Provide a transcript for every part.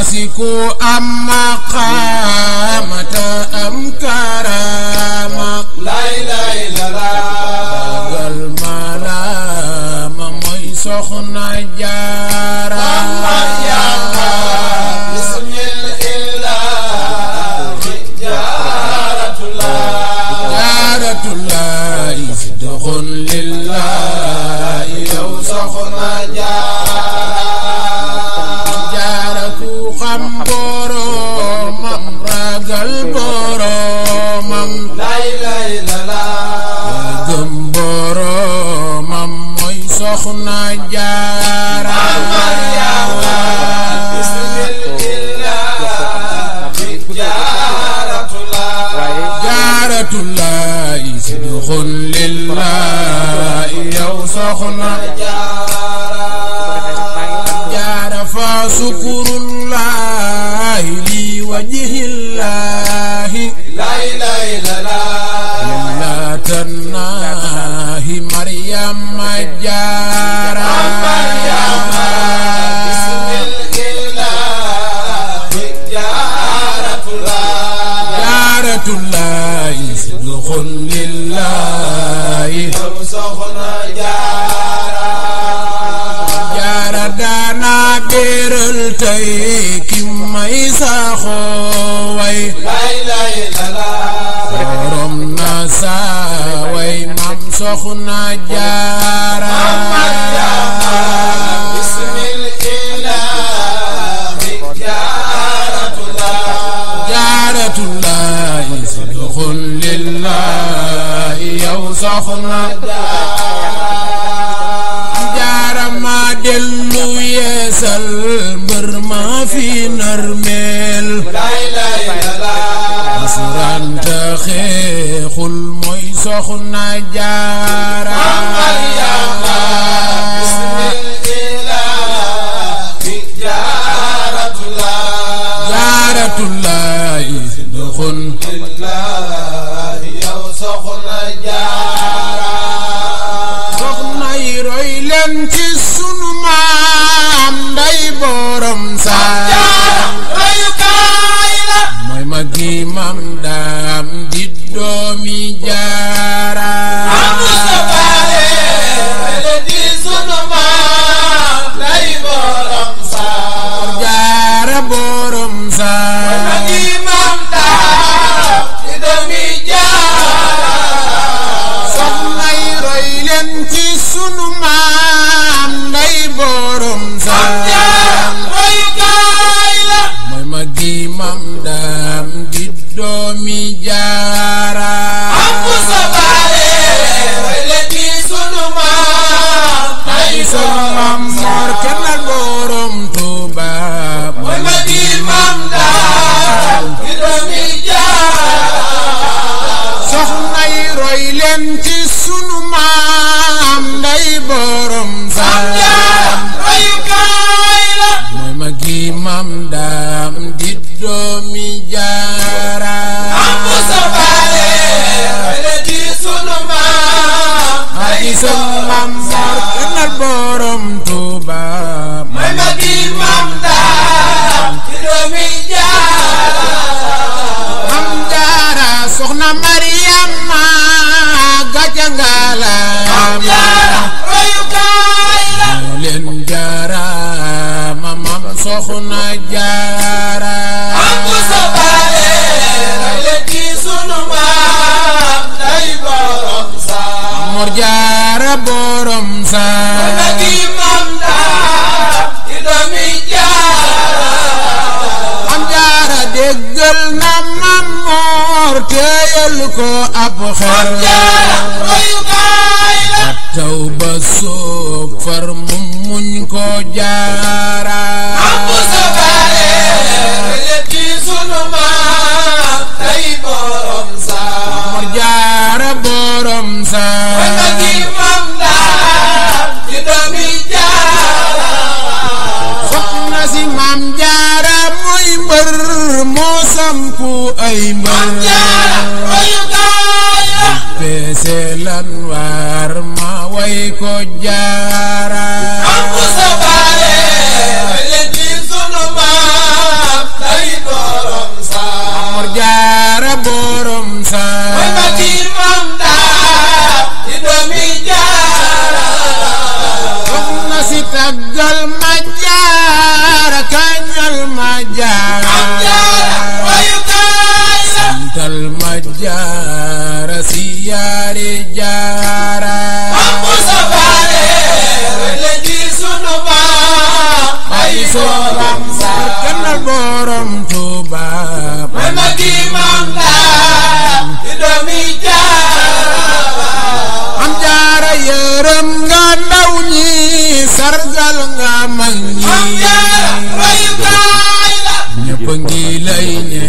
masiku am maqaamata am karama lay lay la la dagal malaama mooy soxna Jaara jaaratullahi sidqun lillahi yow soxna Jaara ku xam boromam ragal boromam lay lay la la gëm boromam mooy soxna Jaara jaaratullahi sidqun lillahi yow soxna Jaara fa sukurullahi li wajhillahi lay lay la la la tannahi Maryama Jaara jaaratullahi sidqun lillahi Jaara daana beral tey ki may saxoo way borom na saa way mam soxna Jaara jaaratullahi sidqun lillahi yow soxna Jaara ma dellu yeesal mbër ma fi narmeel asuranta xeexul mooy soxna Jaara jaaratullahi sidqun soxna yi roy leen ci sunu maam nday borom saa mooy magi maam daam di doomi Jaara Jaara borom saa soxna yi roy leen ci sunu maam nday borom saa mooy magi maam daam di doomi Jaara ay sunu maam Mor Kennal borom Tuuba mooy magi maam daam di doomi soxna yi roy leen ci sunu maam nday borom saa mooy magi maam daam di doomi Jaara ay sunu maam Mor Kennal borom Tuuba mooy magi maam daam di doomi Maam Jaara soxna Maryama gaja ngala moo leen Jaara mamam soxna Jaara Mor Jaara borom saa Maam Jaara déggal na Maam Mor téyel ko ab xel taw ba soob far mu muñ ko Jaara Mor Jaara borom saa soxna si Maam Jaara mooy mbër moo sampu ay mbër peese lan war ma way ko Jaara borom Tuuba mooy magi Maam Daara di doomi Jaara Maam Jaara yërëm nga ndaw ñi sargal nga mag ñi Maam Jaara royukaay la ñëpp ngi lay ne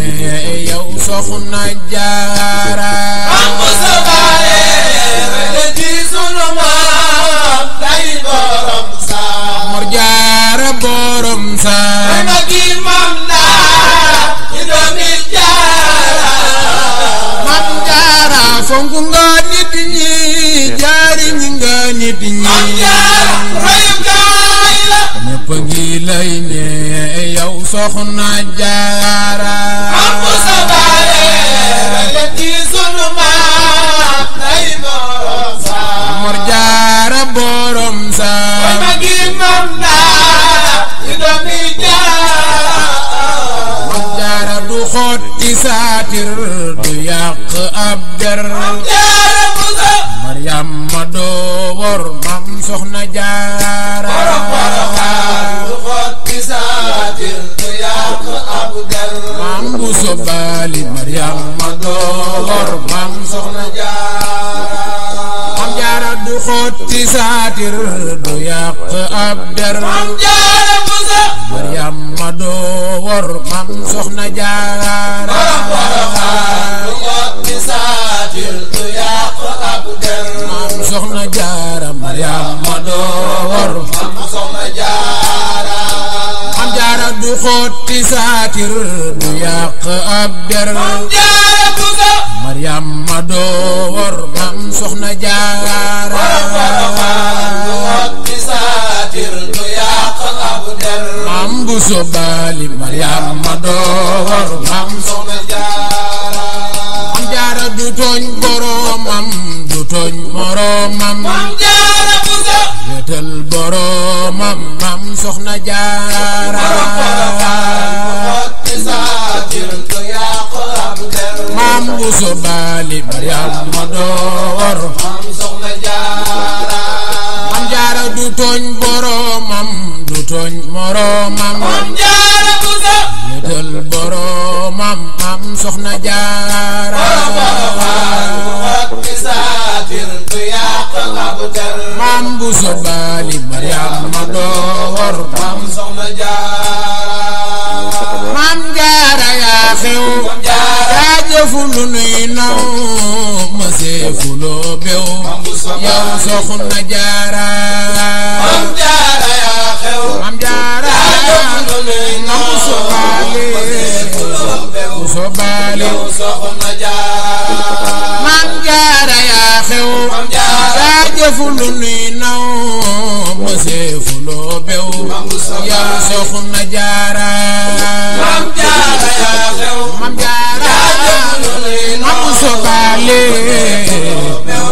yow Soxna Jaara Maam Buso Baale rele di sunu maam day borom Saam Mor Jaara borom mooy Saam magi Maam Daara di doomi Jaara Maam Jaara fonk nga nit ñi jaariñ nga nit ñi Maam Jaara royukaay la ñëpp ngi lay ne yow Soxna Jaara Maam Buso Baale rele di sunu maam day borom Saam Mor Jaara borom mooy Saam magi Maam Daara di doomi Jaara Maam Jaara du xotti saatir du yàq ab der Jaara Buso Mariama doo wor Maam Soxna Jaara du xotti saatir du yàq ab der Maam Buso Baali Mariama doo wor Maam Soxna Jaara Maam Jaara du xotti saatir du yàq ab der Jaara Buso Mariama doo wor Maam Soxna Jaara du xotti saatir du yàq ab der Maam Soxna Jaara Mariama doo wor Maam Soxna Jaara Maam Jaara du xotti saatir du yàq ab der Jaara Buso Mariama doo wor Maam Soxna Jaara du xotti saatir du yàq ab der Maam Buso Baali Mariama doo wor Maam Soxna Jaara Maam Jaara du tooñ boromam du tooñ moromam Maam Jaara Buso wetal boromam Maam Soxna Jaara xotti saatir du yàq ab der Maam Buso Baali Mariama doo wor Maam Soxna Jaara Maam Jaara du tooñ boromam du tooñ moromam Maam Jaara Buso wetal boromam Maam Soxna Jaara xotti saatir du yàq ab der Maam Buso Baali Mariama doo wor Maam Soxna Jaara Maam Jaara yaa xew yaa jëfu lu nuy naw ma seefu loo bew yow Soxna Jaara Maam Jaara yaa xew Maam Jaara Maam Buso Baali Buso Baali Soxna Jaara Maam Jaara yaa xew yaa jëfu lu nuy naw ma seefu loo bew yow Soxna Jaara Maam Jaara yaa xew Maam Jaara Maam Buso Baali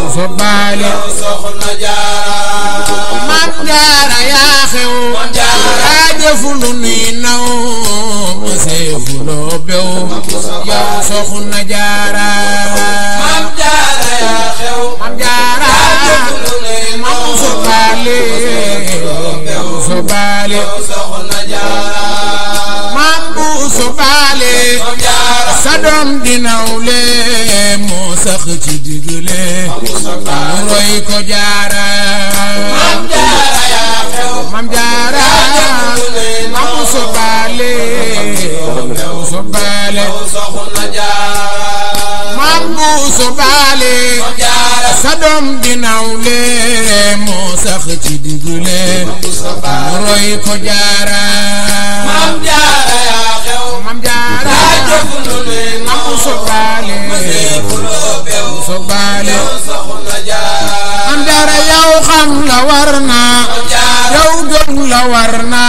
Buso Baali Soxna Jaara Maam Jaara yaa xew yaa jëfu lu nuy naw ma seefu loo bew yow Soxna Jaara Maam Jaara yaa xew Maam Jaara Maam Buso Baali Buso Baali Soxna Jaara Maam Buso Baali sa doom di nawle moo sax ci digle mu roy ko Jaara Maam Jaara yaa xew Maam Jaara Maam Buso Baali Buso Baali Soxna Jaara Maam Buso Baali sa doom di nawle moo sax ci digle mu roy ko Jaara Maam Jaara yaa xew Maam Jaara Maam Buso Baali Buso Baali Soxna Jaara Maam Jaara yow xam la war na yow gëm la war na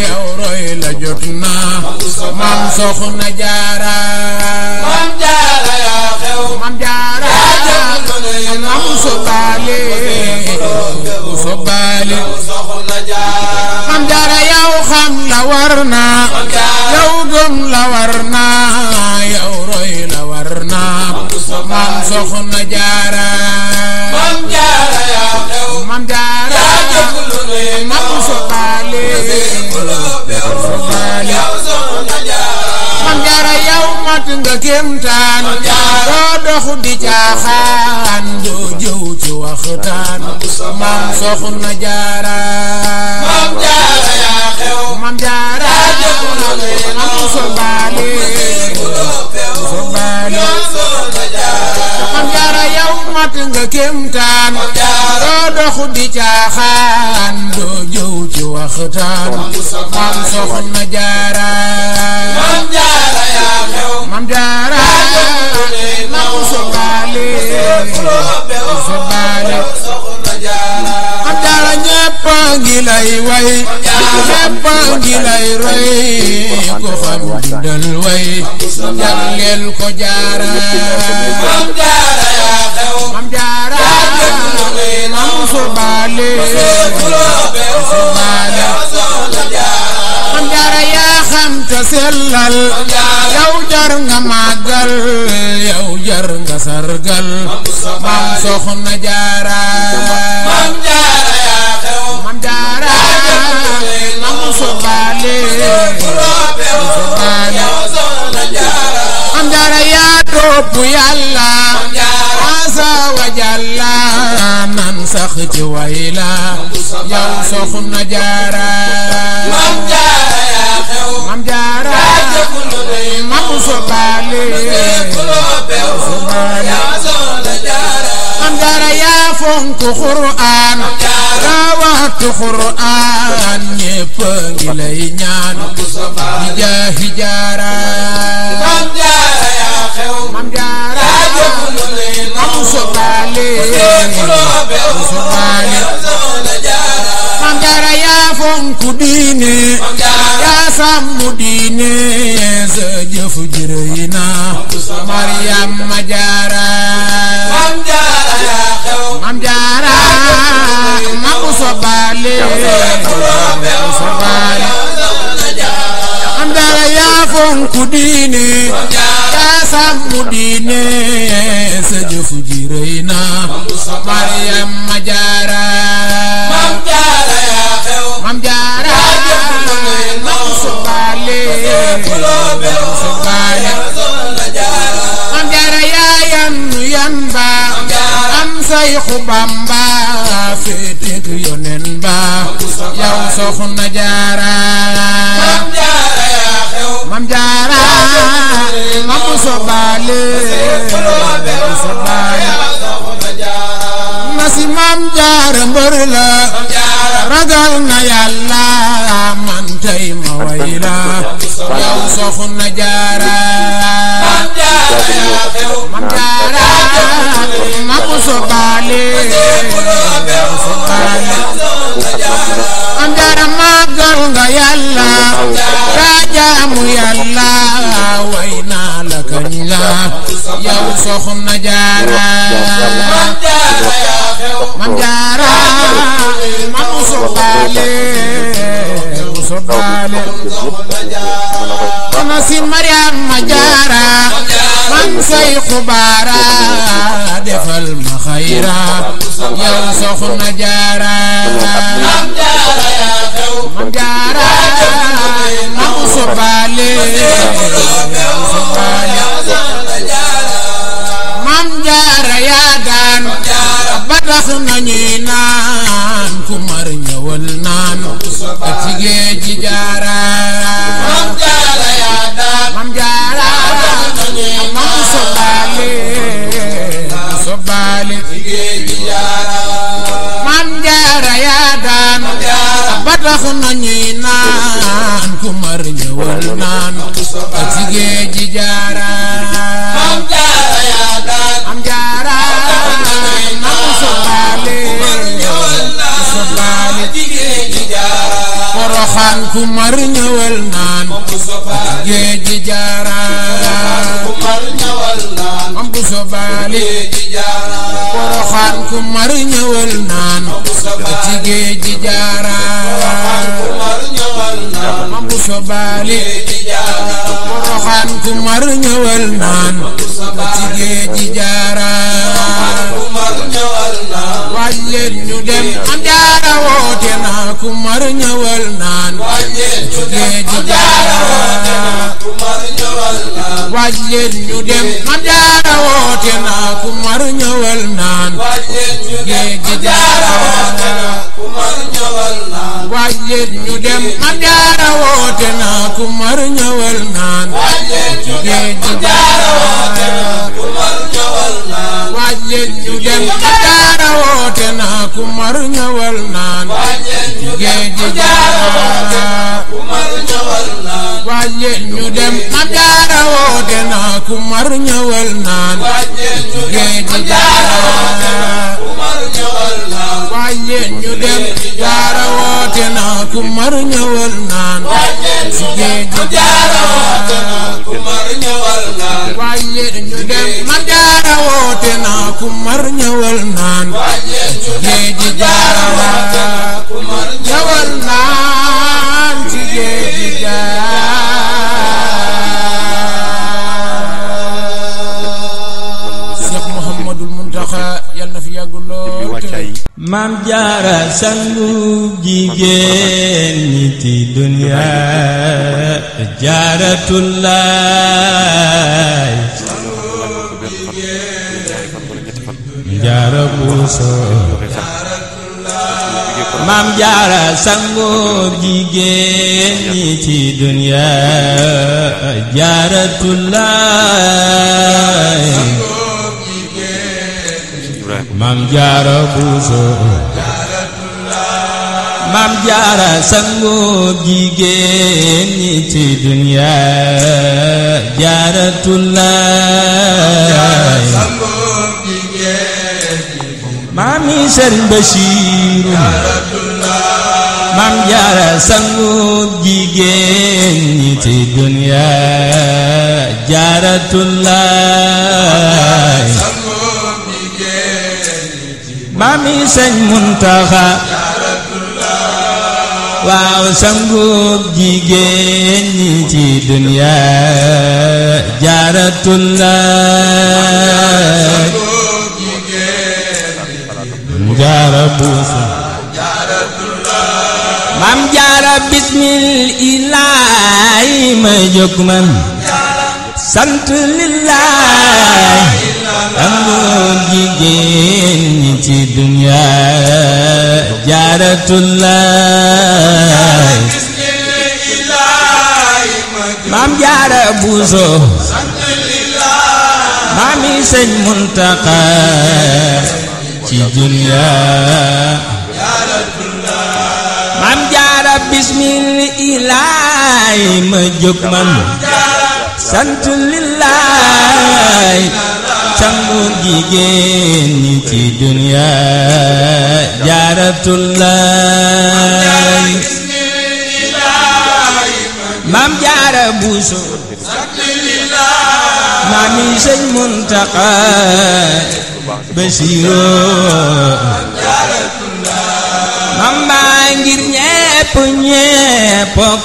yow roy la jot na Maam Soxna Jaara Maam Jaara yaa xew Maam Jaara Maam Buso Baali Buso Baali Soxna Jaara Maam Jaara yow xam la war na yow gëm la war na yow roy la war na Maam Soxna Jaara Maam Jaara yaa xew Maam Jaara Maam Buso Baali Buso Baali mat nga kéemtaan doo doxu di caaxaan doo jëw ci waxtaan maam Soxna Jaara maam Jaara yaa xew maam Jaara maam Sobaale Sobaale maam Jaara yow mat nga kéemtaan doo doxu di caaxaan doo jëw ci waxtaan maam Soxna Jaara maam Jaara yaa xew maam Jaara maam Sobaale Sobaale maam Jaara ñépp ngi lay way ñépp ngi lay roy ko xam dundal way jagleel ko Jaara maam Jaara yaa xew maam Jaara maam Sobaale Sobaale maam Jaara yaa xam te sellal yow jar nga màggal yow jar nga sargal maam Soxna Jaara maam Jaara yaa xew maam Jaara maam Sobaale Sobaale maam Jaara yaa topp Yàlla asa wa jalla nan sax ci wayla yow Soxna Jaara maam Jaara yaa xew maam Jaara maam Sobaale Sobaale maam Jaara yaa fonk Qur'aan yaa waxtu Qur'aan ñépp ngi lay ñaan di jaahi Jaara maam Jaara yaa xew maam Jaara maam Sobaale Sobaale maam Jaara yaa fonk diine yaa sàmm diine sa jëf ji rëy na Mariama Jaara maam Jaara yaa xew maam Jaara maam Sobaale Sobaale maam Jaara yaa fonk diine yaa sàmm diine sa jëf ji rëy na Mariama Jaara maam Jaara yaa xew maam Jaara maam Sobaale Sobaale maam Jaara yaa yannu yan ba am Sayxu Bamba féeteek yonen ba yow Soxna Jaara maam Jaara yaa xew maam Jaara maam Sobaale Sobaale nasi maam Jaara mbër la ragal na Yàlla man tey ma way la yow Soxna Jaara maam Jaara yaa xew maam Jaara maam Sobaale Sobaale maam Jaara màggal nga Yàlla yaa jaamu Yàlla way naa la kañ la yow Soxna Jaara maam Jaara yaa xew maam Jaara maam Sobaale Sobaale ana si Mariama Jaara man Sayxu Baara defal ma xayra yow Soxna Jaara maam Jaara yaa xew maam Jaara maam Sobaale Sobaale maam Jaara yaa daan ba tax nañuy naan ku mar ñëwal naan ak ci géej gi Jaara maam Jaara yaa daan maam Jaara maam Sobaale Sobaale maam Jaara yaa daan ba tax nañuy naan ku mar ñëwal naan ak ci géej gi Jaara maam Jaara yaa daan maam Jaara maam Sobaale Sobaale Poroxaan ku mar ñëwal naan géej gi Jaara maam bu Sobaale Poroxaan ku mar ñëwal naan ci géej gi Jaara maam bu Sobaale Poroxaan ku mar ñëwal naan ci géej gi Jaara waaj leen ñu dem am Jaara woote na ku mar ñëwal naan ci géej gi Jaara waaj leen ñu dem Maam Jaara woote na ku mar ñëwal naan géej gi jaara ku mar ñëwal naan waaj leen ñu dem Maam Jaara woote na ku mar ñëwal naan géej gi jaara ku mar ñëwal naan waaj leen ñu dem Maam Jaara woote na ku mar ñëwal naan géej gi jaara ku mar ñëwal naan waaj leen ñu dem Maam Jaara woote na ku mar ñëwal naan géej gi jaara ku mar ñëwal naan waaj leen ñu dem Jaara woote na ku mar ñëwal naan géej gi jaara ku mar ñëwal naan waaj leen ñu dem Maam Jaara woote na ku mar ñëwal naan géej gi jaara ku mar ñëwal naan ci géej gi jaara Cheikh Mouhamadul Muntaxa yal na fi yàgg lool Maam Jaara sangu jigéen ñi ci dunya Jaaratullaay Jaara Buso Maam Jaara sangu jigéen ñi ci dunya Jaaratullaay Maam Jaara Buso Maam Jaara sangu jigéen ñi ci dunya Jaaratullaay Maami Sëriñ Basiiru Maam Jaara sangu jigéen ñi ci dunya Jaaratullaay Maami Sëñ Muntaxa waaw sangu jigéen ñi ci dunya Jaaratullaay Jaara Buso Maam Jaara bismillaahi ma jóg man sant lillaay sangu jigéen ñi ci dunya Jaaratullaay Maam Jaara Buso Maami Sëñ Muntaxa ci dunya Maam Jaara bismillaahi ma jóg man sant lillaay sangu jigéen ñi ci dunya Jaaratullaay Maam Jaara Buso Maami Sëñ Muntaxa Basiru Maam baa ngir ñépp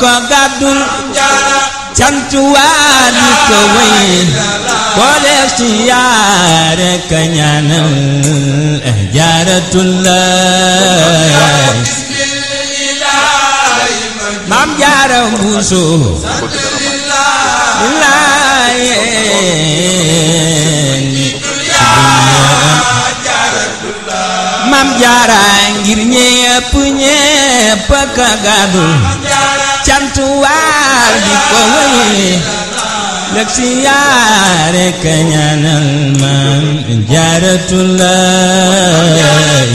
ko gàddul cant waa di ko wéy boole siyaare ka ñaanal Jaaratullaay Maam Jaara Buso Maam Jaara ngir ñépp ka gàddul cant waa di ko wéy lek siyaare ka ñaanal Maam Jaaratullaay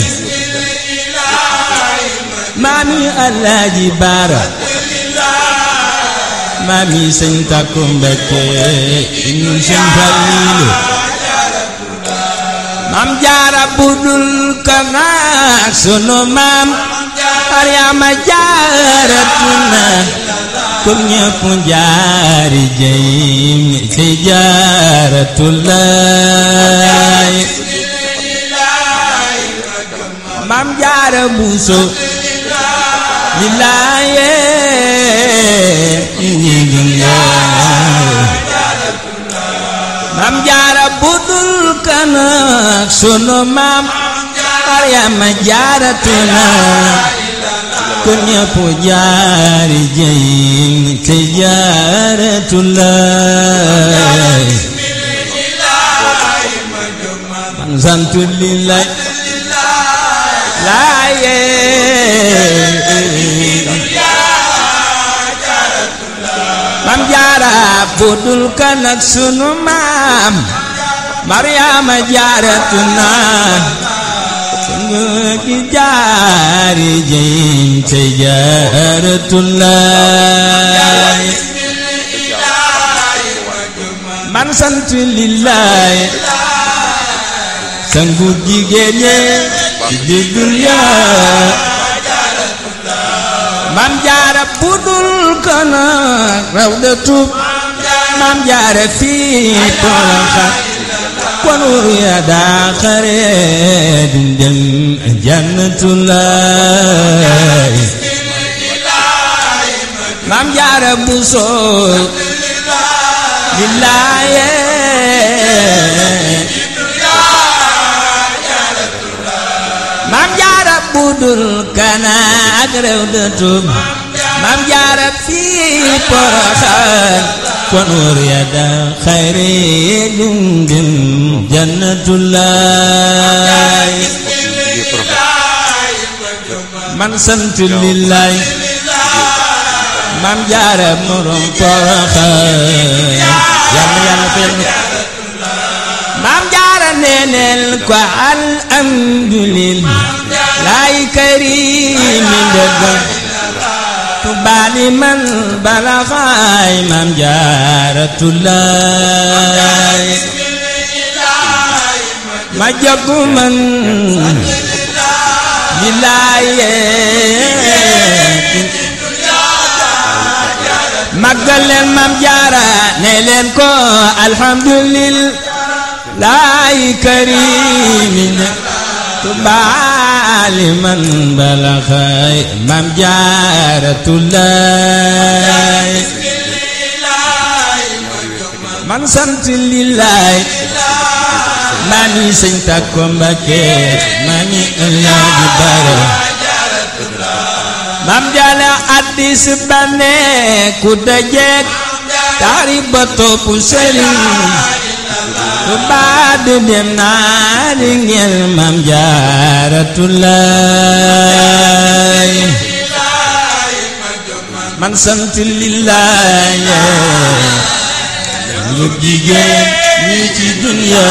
Maami Alaaji Baara Maami Sëñ Takku Mbakke ñu Sëñ Faliilu Maam Jaara budul kana sunu maam Mariama Jaaratuna kon ñépp jaari jeyim ci Jaaratullaay Maam Jaara Buso lillaaye Maam Jaara budul kana sunu maam Mariama Jaaratuna kon ñépp jaari jeyim ci Jaaratullaay sant lillaay laaye Maam Jaara budul kan ak sunu maam Mariama Jaaratuna gi jaari jëm te Jaaratulaay man sant lillaay sangu jigéen ñi ci dunya Maam Jaara budul kana rawdatu Maam Jaara fii Poroxa kon ya daa xare dundem jannatulaay Maam Jaara Buso lillaaye Maam Jaara budul kana ak rawdatu Maam Jaara fii Poroxaan kon ya daa xare dundem jannatulaay man sant lillaay Maam Jaara morom Poroxaan yàlla fenn Maam Jaara neeneel ko alhamdulillahi karimi ndëggal tubaali man balaxaay Maam Jaaratulaay ma jagu man lillaaye màggal leen Maam Jaara ne leen ko alhamdulillahi karimin tubaali man balaxaay Maam Jaaratulaay man sant lillaay maa ngi sëñ Takko Mbakke maa ngi Alaaji Bara Maam Jaara addis bane ku dajeek taari ba topp sëriñ tu baad dem naa di ngel Maam Jaaratulaay man sant lillaay ñu jigéen ñi ci dunya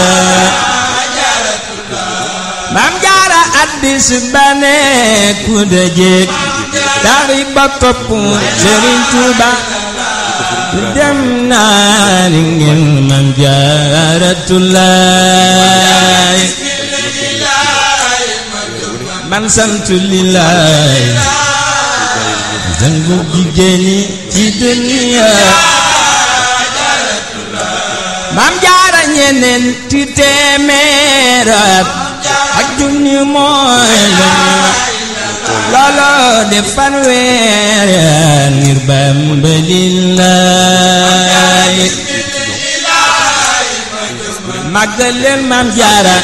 Maam Jaara addis bane ku dajeek taari ba topp sëriñ Tuuba dem naa di ngel Maam Jaaratulaay man sant lillaay sangu jigéen ñi ci dunya Maam Jaara ñeneen ti téeméer ak junni mooy lañu looloo de fanweer ngir Bamba lillaay màggal leen Maam Jaara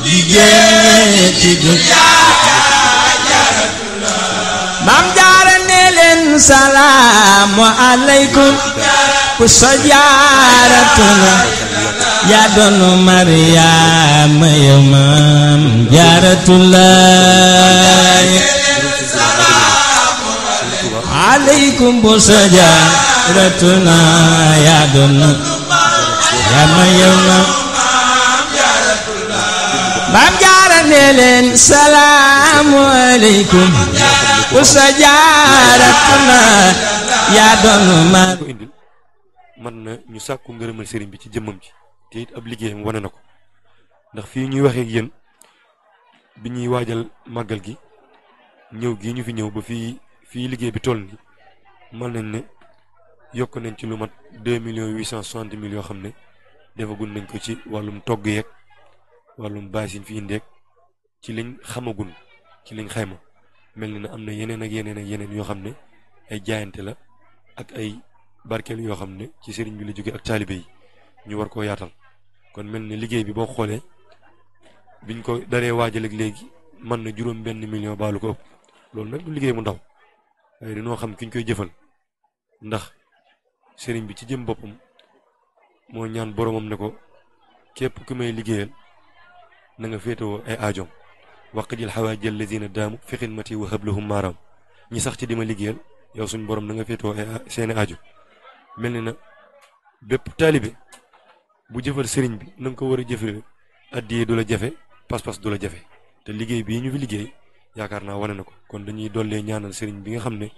jigéen ci dunya Maam Jaara ne leen salaamu aleykum ku sa Jaaratuna yaa doonu Mariama yow Maam Jaaratulaay aleykum bu sa Jaaratuna yaa doonu Mariama yow Maam Jaara ne leen salaamu aleykum ku sa Jaaratuna yaa doonu Mariama man na ñu sàkku ngërëmal sëriñ bi ci jëmmam ji te it ab liggéeyam wane na ko ndax fii ñuy waxee ak yéen bi ñuy waajal màggal gi ñëw gi ñu fi ñëw ba fii liggéey bi toll ni mën nañ ne yokk nañ ci lu mat 2,860,000 yoo xam ne defagun nañ ko ci wàllum togg yeeg wàllum baasin fi indeeg ci liñ xamagun ci liñ xayma mel ni na am na yeneen ak yeneen ak yeneen yoo xam ne ay jaayante la ak ay barkeel yoo xam ne ci sëriñ bi la jóge ak taalibe yi ñu war koo yaatal kon mel ni liggéey bi boo xoolee biñ ko daree waajal ak léegi mën na juróom benn million baalu ko ëpp loolu nag du liggéey mu ndaw waaye dañoo xam ki ñu koy jëfal ndax sëriñ bi ci jëm boppam moo ñaan boromam ne ko képp ku may liggéeyal na nga féetewoo ay aajoom waqdil xawaaji allazina daamu fi xidmati wa hablahum maaram ñi sax ci di ma liggéeyal yow suñ borom na nga féetewoo ay seeni aajo mel ni na bépp taalibe bu jëfal sëriñ bi na nga ko war a jëfe addiyee du la jafe pas-pas du la jafe te liggéey bii ñu fi liggéey yaakaar naa wane na ko kon dañuy dollee ñaanal sëriñ bi nga xam ne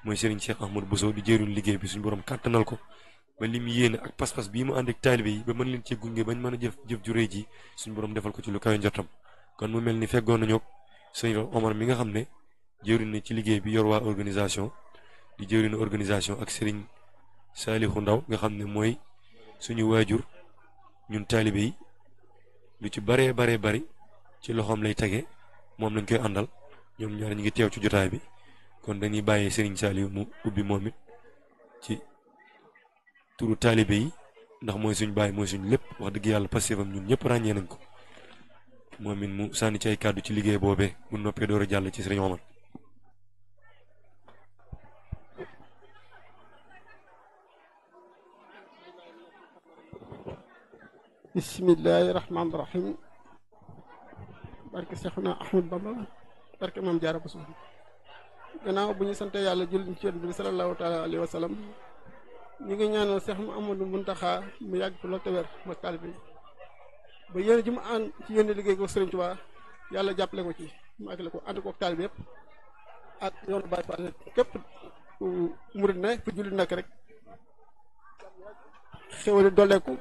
mooy sëriñ Cheikh Ahmadou Bousso di jëriñ liggéey bi suñu borom kàttanal ko ba lim yéene ak pas-pas bii mu ànd ak taalibe yi ba mën leen ci gunge bañ mën a jëf ju rëy ji suñu borom defal ko ci lu kawe njottam kon mu mel ni feggoon nañoo sëriñ Omar mi nga xam ne jëriñ na ci liggéey bi yor waa organisation di jëriñ organisation ak sëriñ Saalihu Ndaw nga xam ne mooy suñu waajur ñun taalibe yi lu ci baree bari ci loxoom lay tege moom lañ koy àndal ñoom ñaar ñu ngi teew ci jotaay bi kon dañuy bàyyee sëriñ Saalihu mu ubbi moom it ci turu taalibe yi ndax mooy suñ bàyyi mooy suñ lépp wax dëgg yàlla pastéefam ñun ñëpp ràññee nañ ko moom it mu sànni ci ay kàddu ci liggéey boobee bu noppee door a jàll ci sëriñ Omar. bismillahi rahmaani rahim barke Seexuna Ahmad Bamba barke Maam Jaara Buso gannaaw bu ñu sante yàlla julli ci Yonent bi sallallahu taala alayhi wa sallam ñu ngi ñaanal Seex Muhammadu Muntaxa mu yàgg fi loolu te wér ma taalibe bi ba yéen ji mu ànd ci yéen liggéey ko Sëriñ Tuubaa yàlla jàppale ko ci mu àggale ko ànd ko taalibe yëpp ak yoonu Baay Faal képp murid ne fu julli nekk rek xéwali dolleeku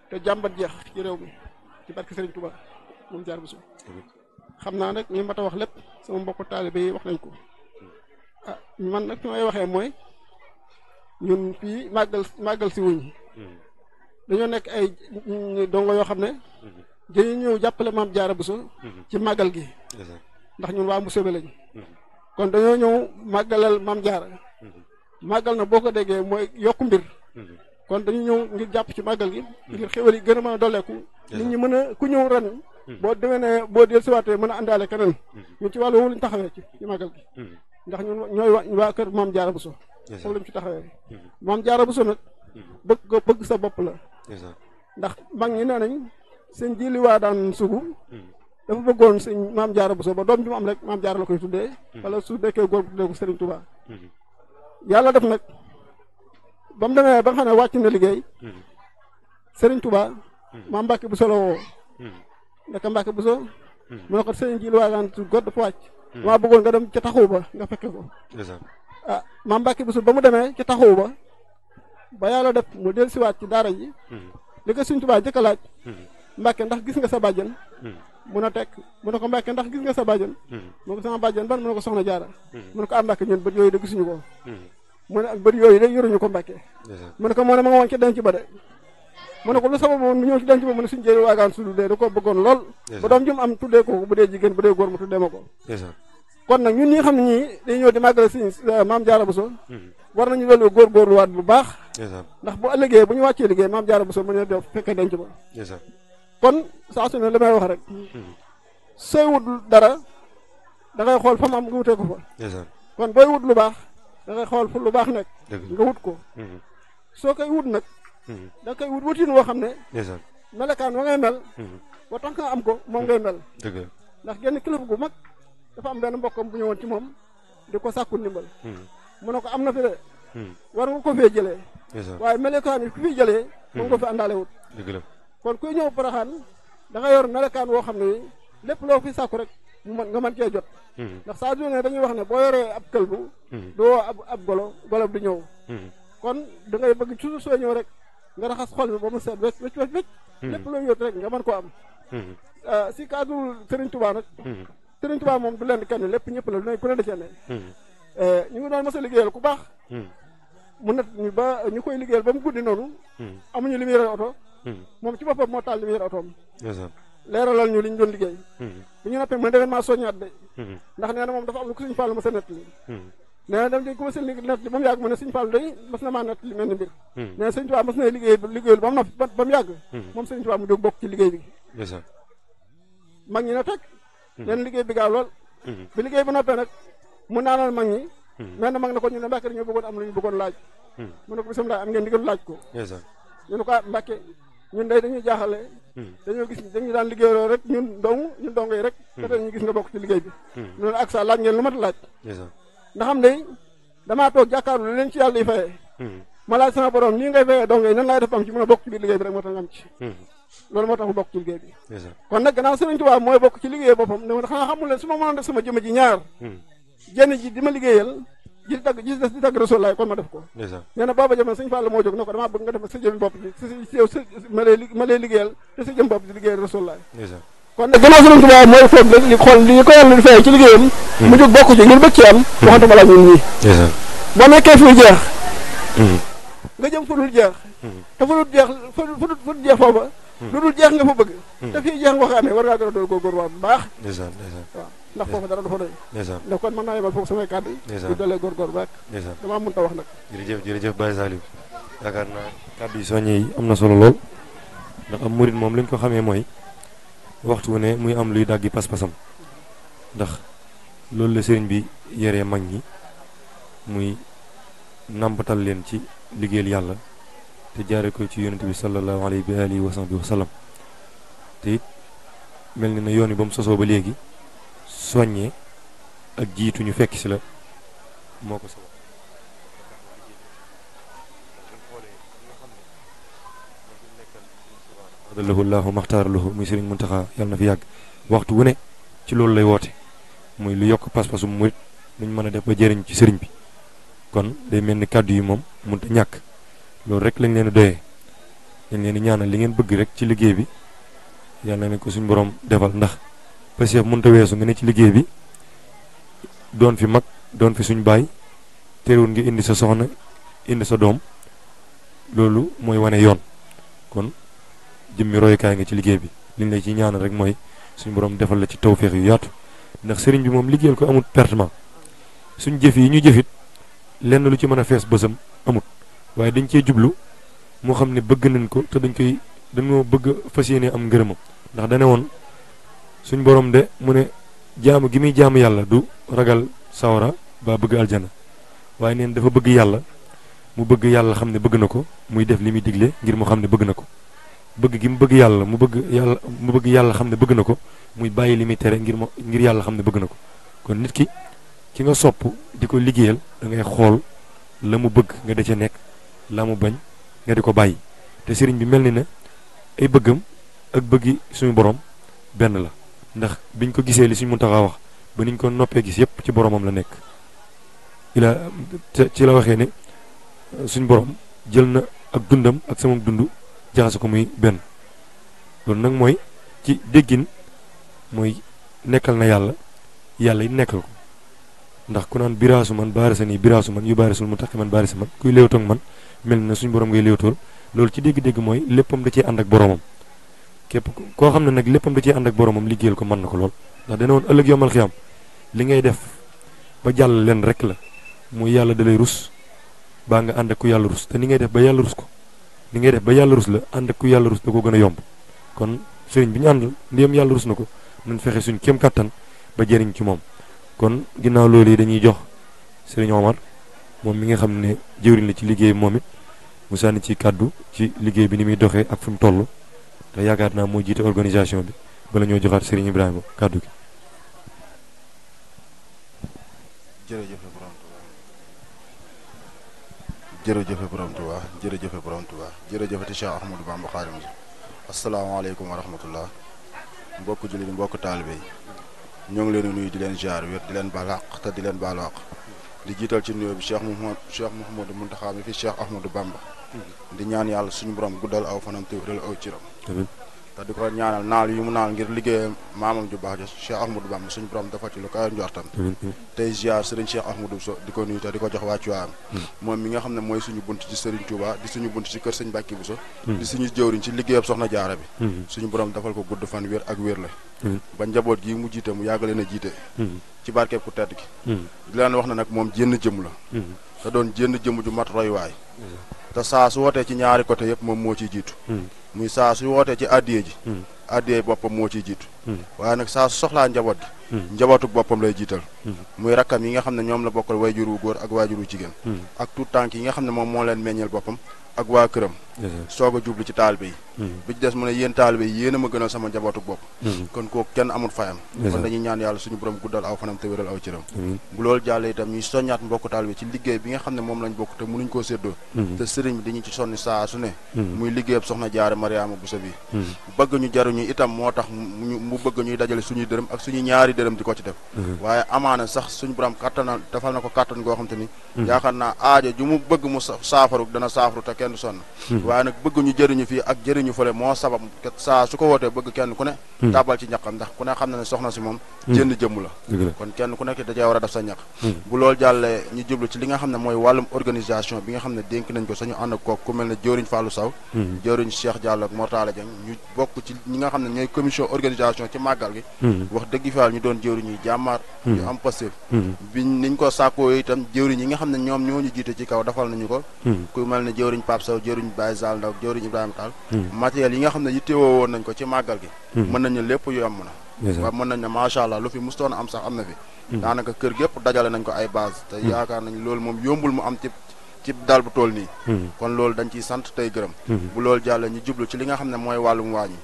te jàmbat jeex ci réew mi ci barke Sëriñ Tuubaa moom Jaara Buso xam naa nag li ma ta wax lépp sama mbokku taalibe yi wax nañ ko ah man nag fi may waxee mooy ñun fii màggal si wuñ dañoo nekk ay dongo yoo xam ne dañu ñëw jàppale Maam Jaara Buso ci màggal gi ndax ñun waa Mbusoobe lañ kon dañoo ñëw màggalal Maam Jaara màggal na boo ko déggee mooy yokku mbir kon dañu ñëw ngir jàpp ci màggal gi ngir xéwal yi gën a mën a dolleeku nit ñi mën a ku ñëw ren boo demee ne boo del siwaatee mën a àndaale keneen ñun ci wàllu woowu lañ taxawee ci màggal gi ndax ñun ñooy waa kër Maam Jaara Buso foofu lañ ci taxawee Maam Jaara Buso nag bëgg sa bopp la ndax mag ñi nee nañ seen jili waa daan sugu dafa bëggoon sëñ Maam Jaara Buso ba doom ji mu am rek Maam Jaara la koy tuddee wala su dekkee góor bu tuddee ko Sëriñ Tuubaa yàlla def nag ba mu demee ba nga xam ne wàcc na liggéey Sëriñ Tuubaa Maam Mbàkke Buso la woo ndeka Mbàkke Buso mu ne ko sëñ jili waa daan su góor dafa wàcc maa bëggoon nga dem ca taxawu ba nga fekke ko ah Maam Mbàkke Buso ba mu demee ca taxawu ba yàlla def mu del siwaat ci daara ji li ko Sëriñ Tuubaa jëkk a laaj Mbàkke ndax gis nga sa bàjjen mun a tekk mu ne ko Mbàkke ndax gis nga sa bàjjen mu ne ko sama bàjjen ban mu ne ko Soxna Jaara mu ne ko Mbàkke ñun bët yooyu de gisuñu ko mu ne ak bët yooyu de yoruñu ko Mbàkke mu ne ko moo ne ma nga woon ci denc ba de mu ne ko lu sabab moom mu ñëw ci denc ba mu ne suñu jëri waagaan su dee da ko bëggoon lool ba doom jum am tuddee ko bu dee jigéen bu dee góor mu tuddee ma ko kon nag ñun ñi nga xam ne ñii dañu ñëw di màggal suñu Maam Jaara Buso war nañu loolu góorgóorluwaat bu baax ndax bu ëllëgee bu ñu wàccee liggéey Maam Jaara Buso mu ne def fekkee denc ba kon saa su ne li may wax rek sooy wut dara da ngay xool fa mu am nga wutee ko fa kon booy wut lu baax da ngay xool fu lu baax nekk nga wut ko soo koy wut nag da koy wut wutin woo xam ne melekaan wa ngay mel ba tax nga am ko moom ngay mel ndax genn kilifa gu mag dafa am benn mbokkam bu ñëwoon ci moom di ko sàkku ndimbal mu ne ko am na fi de war nga ko fee jëlee waaye melekaan yi ku fi jëlee moom nga fi àndaale wut kon kuy ñëw Porokhane da nga yor melekaan woo xam ne lépp loo fi sàkku rek mu mën nga mën cee jot ndax saa ne dañuy wax ne boo yoree ab këlbu doo ab golo du ñëw kon da ngay bëgg toujours soo ñëw rek nga raxas xol bi ba mu seet wecc lépp loo yóot rek nga mën koo am si cadre Serigne Touba nag Serigne Touba moom du leen kenn lépp ñëpp la lu ne ku ne da cee ne ñu ngi doon mos a liggéeyal ku baax mu net ñu ba ñu koy liggéeyal ba mu guddi noonu amuñu lumière oto moom ci boppam moo taal lumière otoom leeralal ñu li ñu doon liggéey bu ñu noppee mën da ngeen maa soññaat de ndax nee na moom dafa am lu ko Sëriñ Fallu ma sa nett li nee na dem dañ commencé nett li ba mu yàgg mu ne Sëriñ Fallu day mas na maa nett li mel ni mbir nee na Sëriñ Tuubaa mas na liggéeyul ba mu yàgg moom Sëriñ Tuubaa mu jóg bokk ci liggéey bi mag ñi na teg leen liggéey bi gaaw lool bi liggéey ba noppee nag mu naanal mag ñi mel na mag na ko ñu ne Mbàkke dañoo bëggoon am lu ñu bëggoon laaj mu ne ko bisimilah am ngeen ndigal laaj ko ñu ne ko Mbàkke ñun day dañuy jaaxale dañoo gis dañu daan liggéeyaloo rek ñun dong yi rek te tey ñu gis nga bokk ci liggéey bi loolu ak sa laaj ngeen lu mat laaj ndax xam ne damaa toog jàkkaarlu leen ci yàlla yi fayee ma laaj sama borom nii ngay fayee dong yi nan laay def am ci mën a bokk ci biir liggéey bi rek moo tax nga am ci loolu moo tax mu bokk ci liggéey bi kon nag gannaaw Sëriñ Tuubaa mooy bokk ci liggéey boppam ne ma xanaa xamul leen su ma mënoon def sama jëmm ji ñaar jenn ji di ma liggéeyal ji di tagg ji des di tagg Rasulullaay kon ma def ko nee na booba jamono sëñ Fall moo jóg ne ko damaa bëgg nga def sa jëmm bopp ji ma lay liggéeyal te sa jëmm bopp di liggéeyal Rasulullaay kon nag gannaaw Sëriñ Tuubaa mooy foog li xool li ko yàlla di fay ci liggéeyam mu jóg bokk ci ngir bëgg ci am waxantuma la ñun ñii boo nekkee fi jeex nga jëm fu dul jeex te fu dul jeex fu dul jeex foofa lu dul jeex nga fa bëgg te fii jeex nga ko amee war ngaa gën a doon góorgóorlu bu baax waaw ndax foofu dara dafa doy ndax kon mën naa yemal foofu samay kàddu di dolee góorgóor bu baax damaa mënut a wax nag jërëjëf Baye Saliou yaakaar naa kàddu yi soññe yi am na solo lool ndax am murit moom lañ ko xamee mooy waxtu wu ne muy am luy dàggi pas-pasam ndax loolu la sëriñ bi yaree mag ñi muy nàmpatal leen ci liggéeyal yàlla te jaare ko ci yonent bi sallallahu alayhi wa alihi wa sahbihi wa sallam te it mel ni na yoon yi ba mu sosoo ba léegi soññee ak jiitu ñu fekk si la moo ko sabab adalahu llahu maxtaara lahu muy Sëriñ Muntaxa yàlla na fi yàgg waxtu wu ne ci loolu lay woote muy lu yokk pas-pasu murit nuñ mën a def ba jëriñ ci sëriñ bi kon day mel ni kàddu yi moom mënut a ñàkk loolu rek lañ leen doyee dañ leen di ñaanal li ngeen bëgg rek ci liggéey bi yàlla na ko suñu borom defal ndax Pastef mënut a weesu nga ne ci liggéey bi doon fi mag doon fi suñ baay teewul nga indi sa soxna indi sa doom loolu mooy wane yoon kon jëmmi royukaay nga ci liggéey bi liñ lay ci ñaanal rek mooy suñu borom defal la ci tawféex yu yaatu ndax sëriñ bi moom liggéeyal ko amut pertement suñ jëf yi ñu jëfit lenn lu ci mën a fees bësam amut waaye dañ cee jublu moo xam ne bëgg nañ ko te dañoo bëgg fas yéene am ngërëmam ndax dane woon suñ borom de mu ne jaamu gi muy jaamu yàlla du ragal sawara ba bëgg aljana waaye neen dafa bëgg yàlla mu bëgg yàlla xam ne bëgg na ko muy def li muy digle ngir mu xam ne bëgg na ko bëgg gi mu bëgg yàlla mu bëgg yàlla xam ne bëgg na ko muy bàyyi li muy tere ngir yàlla xam ne bëgg na ko kon nit ki nga sopp di ko liggéeyal da ngay xool la mu bëgg nga da ca nekk la mu bañ nga di ko bàyyi te sëriñ bi mel ni ne ay bëggam ak bëggi suñu borom benn la ndax biñ ko gisee li suñu Muntaxa wax ba niñ ko noppee gis yépp ci boromam la nekk ci la waxee ne suñu borom jël na ak dundam ak sama dund jaxase ko muy benn loolu nag mooy ci déggin mooy nekkal na yàlla yi nekkal ko ndax ku naan biraasu man baarisa nii biraasu man yu baarisul mu taxi man baarisa man kuy léewtoog man mel na suñu borom ngay léewtool loolu ci dégg-dégg mooy léppam da cee ànd ak boromam képp koo xam ne nag léppam da cee ànd ak boromam liggéeyal ko mën na ko lool ndax dana woon ëllëg yomal xiyam li ngay def ba jàll leen rek la muy yàlla da lay rus baa nga ànd ak ku yàlla rus te ni ngay def ba yàlla rus ko ni ngay def ba yàlla rus la ànd ak ku yàlla rus da ko gën a yomb kon sëriñ bi ñu àndal ndéem yàlla rus na ko nañ fexe suñ kéem kattan ba jëriñ ci moom kon ginnaaw loolu yi dañuy jox sëriñ Omar moom mi nga xam ne jëwriñ la ci liggéey moom it mu sànni ci kàddu ci liggéey bi ni muy doxee ak fi mu toll te yaakaar naa moo jiite organisation bi bala ñoo joxaat sëriñ Ibrahima kàddu gi. jërëjëfe borom Tuubaa jërëjëfe borom Tuubaa jërëjëfati Cheikh Ahmadou Bamba Xaadimu asalaamaaleykum wa rahmatullah mbokk jullit mbokk taalibe yi ñoo ngi leen di nuyu di leen jaar wér di leen baal àq te di leen baalu àq di jiital ci nuyoo bi Cheikh Mouhamadou Mountakha mi fi Cheikh Ahmadou Bamba di ñaan yàlla suñu borom guddal aw fanam te wéral aw ciram te di ko ñaanal naal yu mu naal ngir liggéeyam maamam ju baax ja Cheikh Ahmadou Bamba suñu borom dafa ci lu kaw njortam tey ziar Serigne Cheikh Ahmadou So di ko nuyu te di ko jox wàccuwaayam moom mi nga xam ne mooy suñu bunt ci Serigne Touba di suñu bunt ci kër Serigne Mbacke Bousso di suñu jëwriñ ci liggéeyam soxna jaara bi suñu borom dafal ko gudd fan wér ak wér la ba njaboot gi mu jiite mu yàgg leen a jiite ci barkeeb ku tedd gi di leen wax na nag moom jénn jëm la te doon jénn jëm ju mat roywaay te saa su wootee ci ñaari côté yëpp moom moo ciy jiitu muy saa su wootee ci addiye ji addiye boppam moo ciy jiitu waaye nag saa su soxlaa njaboot gi njabootu boppam lay jiital muy rakkam yi nga xam ne ñoom la bokkal waajur wu góor ak waajur wu jigéen ak tout tànk yi nga xam ne moom moo leen meññeel boppam ak waa këram soog a jublu ci taalibe yi bi ci des mu ne yéen taalibe yi yéen a ma gënal sama njabootu bopp kon kooku kenn amul fayam kon dañuy ñaan yàlla suñu borom guddal aw fanam te wéral aw cëram bu loolu jàllee itam ñuy soññaat mbokku taalibe ci liggéey bi nga xam ne moom lañ bokk te mënuñ koo séddoo te sëriñ bi dañu ci sonni saa su ne muy liggéeyab soxna Jaara Mariama Bousso bi bëgg ñu jaruñu itam moo tax mu bëgg ñuy dajale suñuy dërëm ak suñuy ñaari dërëm di ko ci def waaye amaana sax suñu borom kattanal defal na ko kattan goo xam te ni yaakaar naa aajo ju mu bëgg mu saafaru dana saafaru te kenn du sonn waaye nag bëgg ñu jëriñu fii ak jëriñu fële moo sabab saa su ko wootee bëgg kenn ku ne tàbbal ci ñaqam ndax ku ne xam na ne soxna si moom jënd jëmm la kon kenn ku nekk dajee war a def sa ñaq bu loolu jàllee ñu jublu ci li nga xam ne mooy wàllum organisation bi nga xam ne dénk nañ ko sañu ànd ak kooku ku mel ne jëwriñ Fallou Sow jëwriñ Cheikh Diallo ak Mortala Dieng ñu bokk ci ñi nga xam ne ñooy commission organisation ci màggal gi wax dëgg fa ñu doon jëwriñ yi jàmmaar ñu am passif niñ ko sàkkoo itam jëwriñ yi nga xam ne ñoom ñoo ñu jiite ci kaw defal nañu ko ku mel ne jëwriñ Pape Sow jëwriñ Baye Zal Ndaw jëwriñ Ibrahima Tall matériel yi nga xam ne yittewoo woon nañ ko ci màggal gi mën nañu lépp yomb na waaw mën nañ ne macha allah lu fi mustoon am sax am na fi daanaka kër gépp dajale nañ ko ay base te yaakaar nañ loolu moom yombul mu am ci dal bu tool nii kon loolu dañ ciy sant tey gërëm bu loolu jàlle ñu jublu ci li nga xam ne mooy wàllum waañi